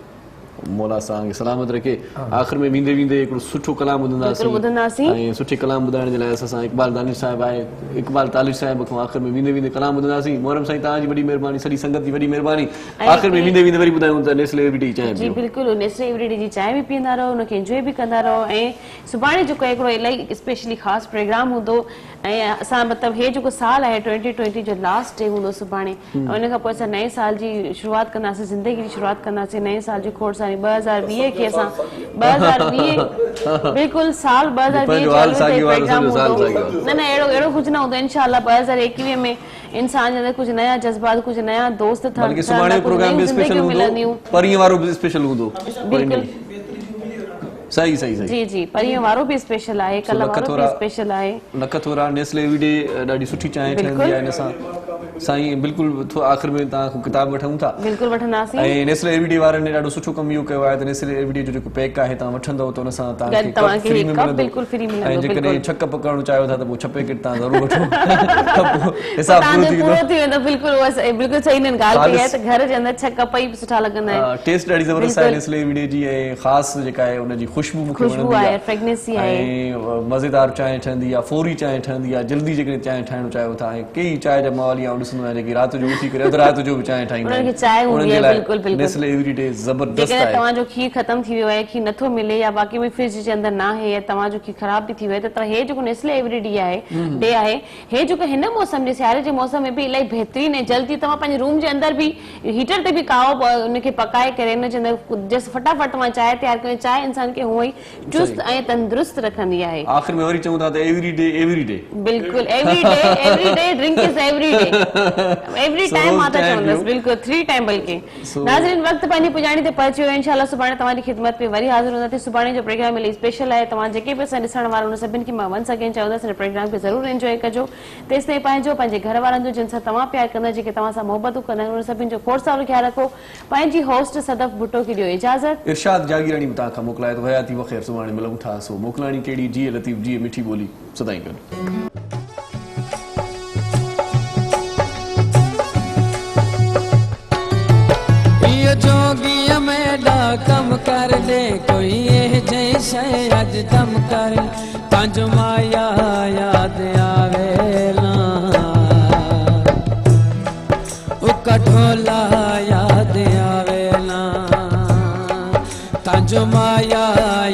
मौला असांखे सलामत रखे। आख़िर में वेंदे वेंदे हिकिड़ो सुठो कलाम बिल्कुलु ॿुधंदासीं। ऐं सुठे कलाम ॿुधाइण जे लाइ असां इक़बाल दानिश साहिब आहे, इक़बाल तालिश साहिब खां आख़िर में वेंदे वेंदे कलाम ॿुधंदासीं। मोहरम साईं तव्हांजी वॾी महिरबानी, सॼी संगत जी वॾी महिरबानी। आख़िर में वेंदे वेंदे वरी ॿुधायूं त नेस्ले एवरीडे चांहि जी बिल्कुलु, नेस्ले एवरीडे जी चांहि बि पीअंदा रहो, उनखे एंजॉय बि कंदा रहो। ऐं सुभाणे जेको हिकिड़ो इलाही स्पेशली ख़ासि प्रोग्राम हूंदो ऐं असां मतिलबु हे जेको साल आहे 2020 जो लास्ट डे हूंदो सुभाणे, उन खां पोइ असां नए साल जी शुरूआत कंदासीं, ज़िंदगी जी शुरूआत कंदासीं नए साल जी खोड़ सारी 2020 खे असां 2020 बिल्कुलु साल 2020 प्रोग्राम हूंदो। न अहिड़ो कुझु न हूंदो इंशाअल्लाह। 2021 में इंसान जे अंदरि कुझु नया जज़्बात, कुझु नया दोस्त बल्कि सुभाणे प्रोग्राम भी स्पेशल हूंदो, परीहं वारो भी स्पेशल हूंदो। सही सही सही जी जी, परीहं वारो भी स्पेशल आहे, कल वारो भी स्पेशल आहे। नखथोरा नेस्ले एवरीडे ॾाढी सुठी चांहि ठहंदी आहे इन सां साईं। बिल्कुलु आख़िर में तव्हां किताब वठूं था, बिल्कुलु वठंदासीं। ऐं नेस्ले एवरीडे वारनि ॾाढो सुठो कमु इहो कयो आहे त नेस्ले एवरीडे जो जेको पैक आहे तव्हां वठंदव त उन सां तव्हांखे फ्री में मिलंदो। बिल्कुलु फ्री मिलंदो। ऐं जेकॾहिं छक पकड़णु चाहियो था त पोइ 6 पैकेट तव्हां ज़रूरु वठो, हिसाब पूरो थी वेंदो। बिल्कुलु सही हिननि ॻाल्हि कई आहे त घर जे अंदरि 6 कप ई सुठा लॻंदा आहिनि। टेस्ट ॾाढी ज़बरदस्त आहे नेस्ले एवरीडे जी, ऐं ख़ासि जेका आहे उनजी ख़ुशबू मूंखे वणंदी आहे, फ्रेगनेंसी आहे। ऐं मज़ेदार चांहि ठहंदी आहे, फौरी चांहि ठहंदी आहे, जल्दी जेकॾहिं चांहि ठाहिणु चाहियो था। ऐं कई चांहि जा माहौल आउं ॾिसंदो आहियां जेकी राति जो उथी करे अधु राति जो बि चांहि ठाहींदा आहिनि। नेस्ले एवरीडे ज़बरदस्त आहे। तव्हांजो खीर ख़तम थी वियो आहे, खीर नथो मिले या बाक़ी में फ्रिज जे अंदरि न आहे या तव्हांजो खीर ख़राब बि थी वियो आहे, त हे जेको नेस्ले एवरीडे आहे डे आहे, हे जेको हिन मौसम जे सियारे जे मौसम में बि इलाही बहितरीन ऐं जल्दी तव्हां पंहिंजे रूम जे अंदरि बि हीटर ते बि काओ उनखे पकाए करे उन जे अंदरि जस्ट फटाफट मां चांहि तयारु कयो। चांहि इंसान खे हूअं ई चुस्त ऐं तंदुरुस्त रखंदी आहे। आख़िर में वरी चऊं था त एवरीडे बिल्कुलु everyday drink is everyday, every time मां त चवंदसि बिल्कुलु 3 टाइम बल्कि। नाज़रीन वक़्तु पंहिंजी पुॼाणी ते पहुची वियो। इंशाअल्लाह सुभाणे तव्हांजी ख़िदमत में वरी हाज़िर हूंदासीं। सुभाणे जो प्रोग्राम इलाही स्पेशल आहे। तव्हां जेके बि असां ॾिसण वारा उन सभिनि खे मां वंस अगेन चवंदसि हिन प्रोग्राम खे ज़रूरु एंजॉय कजो। तेसिताईं पंहिंजे घर वारनि जो जिन सां तव्हां प्यार कंदा, जेके तव्हां सां मोहबतूं कंदा आहिनि, उन सभिनि जो खोड़ सारो ख्यालु रखो। पंहिंजी होस्ट सदफ भुट्टो खे ॾियो इजाज़त। इरशाद जागीरानी तव्हां खां मोकिलाए थो। हयाती वख़ैर, सुभाणे मिलूं था। सो मोकिलाणी कहिड़ी, जी लतीफ़ जी मिठी ॿोली सदाईं गॾु। जोगिया मेरा कम कर दे कोई ये जैसे अज दम कर, पंज माया याद आवेला, उका ढोला याद आवेला, पंज माया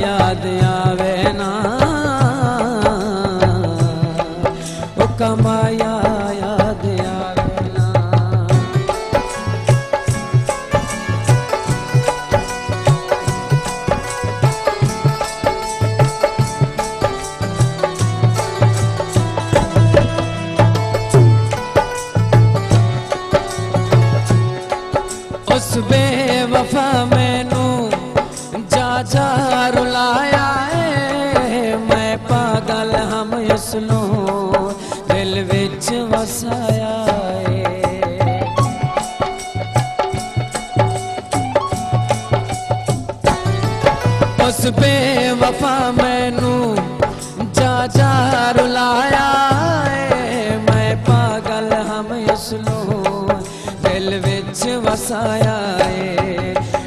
याद आवेला, उका माया याद आवेला। उस बेवफा मैनू जा रुलाया है, मैं पागल हम उसनू दिल विच वसाया है। उस बेवफा मैनू जा रुलाया है, मैं पागल हम उसनू दिल विच वसाया है।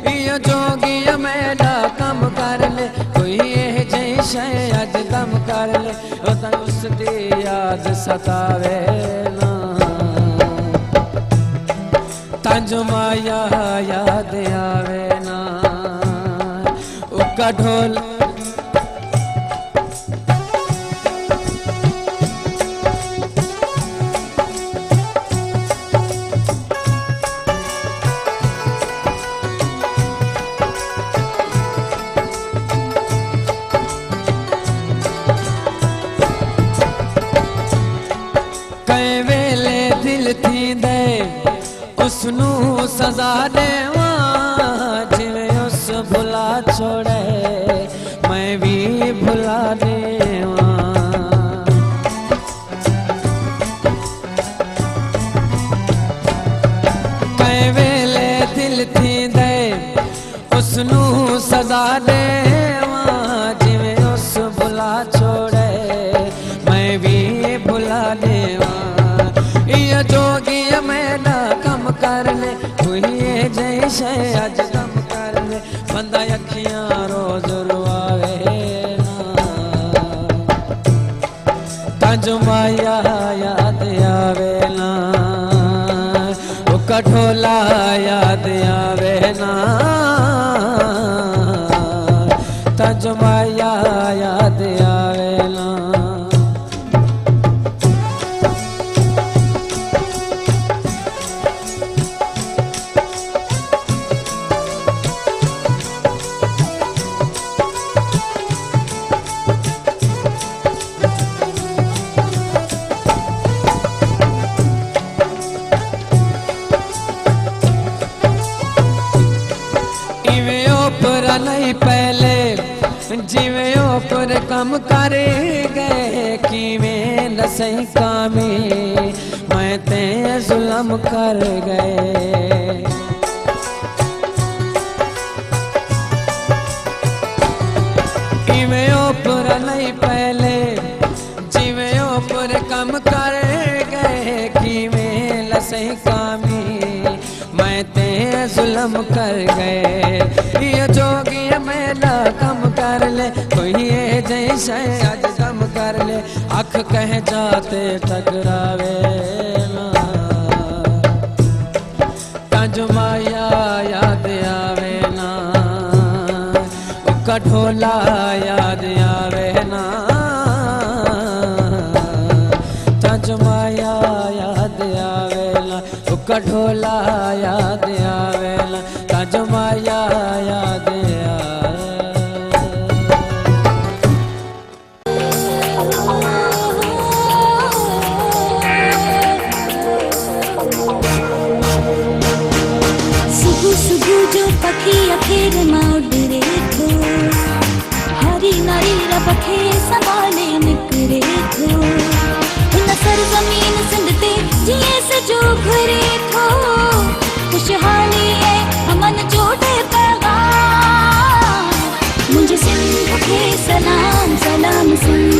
ये जोगिया मेरा कम कर ले कोई ये जैसे अज दम कर ले, उस दी याद सतावे ना, तंज माया याद आवे ना, उका ढोल उसनू सजा देवा, जिवें उस भुला छोड़े मैं भी भुला देवा। कै वेले दिल थी दे उसनू सजा देवा, जिवें उस भुला छोड़े मैं भी भुला देवा। ये जोगिया मेरा कम कर ले कोई ये जैसे अज दम कर ले, बंदा अखियां रोज रुआवे ना तंजो माया याद आवे ना ओ कठोला याद आवे ना तंजो माया याद आवे ना नहीं पहले जिवे ऊपर कम करे गए किवें लसई कामी मैं ते जुल्म कर गए किवें ऊपर नहीं पहले जिवे ऊपर कम करे गए किवें लसई कामी मैं ते जुल्म कर गए ये जोगी मेला कम कर ले कोई ये जैसे आज कम कर ले अख कह जाते टकरावे ना तंज माया याद आवे ना कठोला याद आवे ना तंज माया याद आवे ना कठोला याद आवे ना तंज माया याद पखी अखेर माउडरे थो हरी नारी रबखे संभाले निकरे थो इन सरजमीन सिंध ते जिए सजो घरे थो खुशहाली है अमन जोड़े पैगाम मुझे सिंध के सलाम सलाम सिंध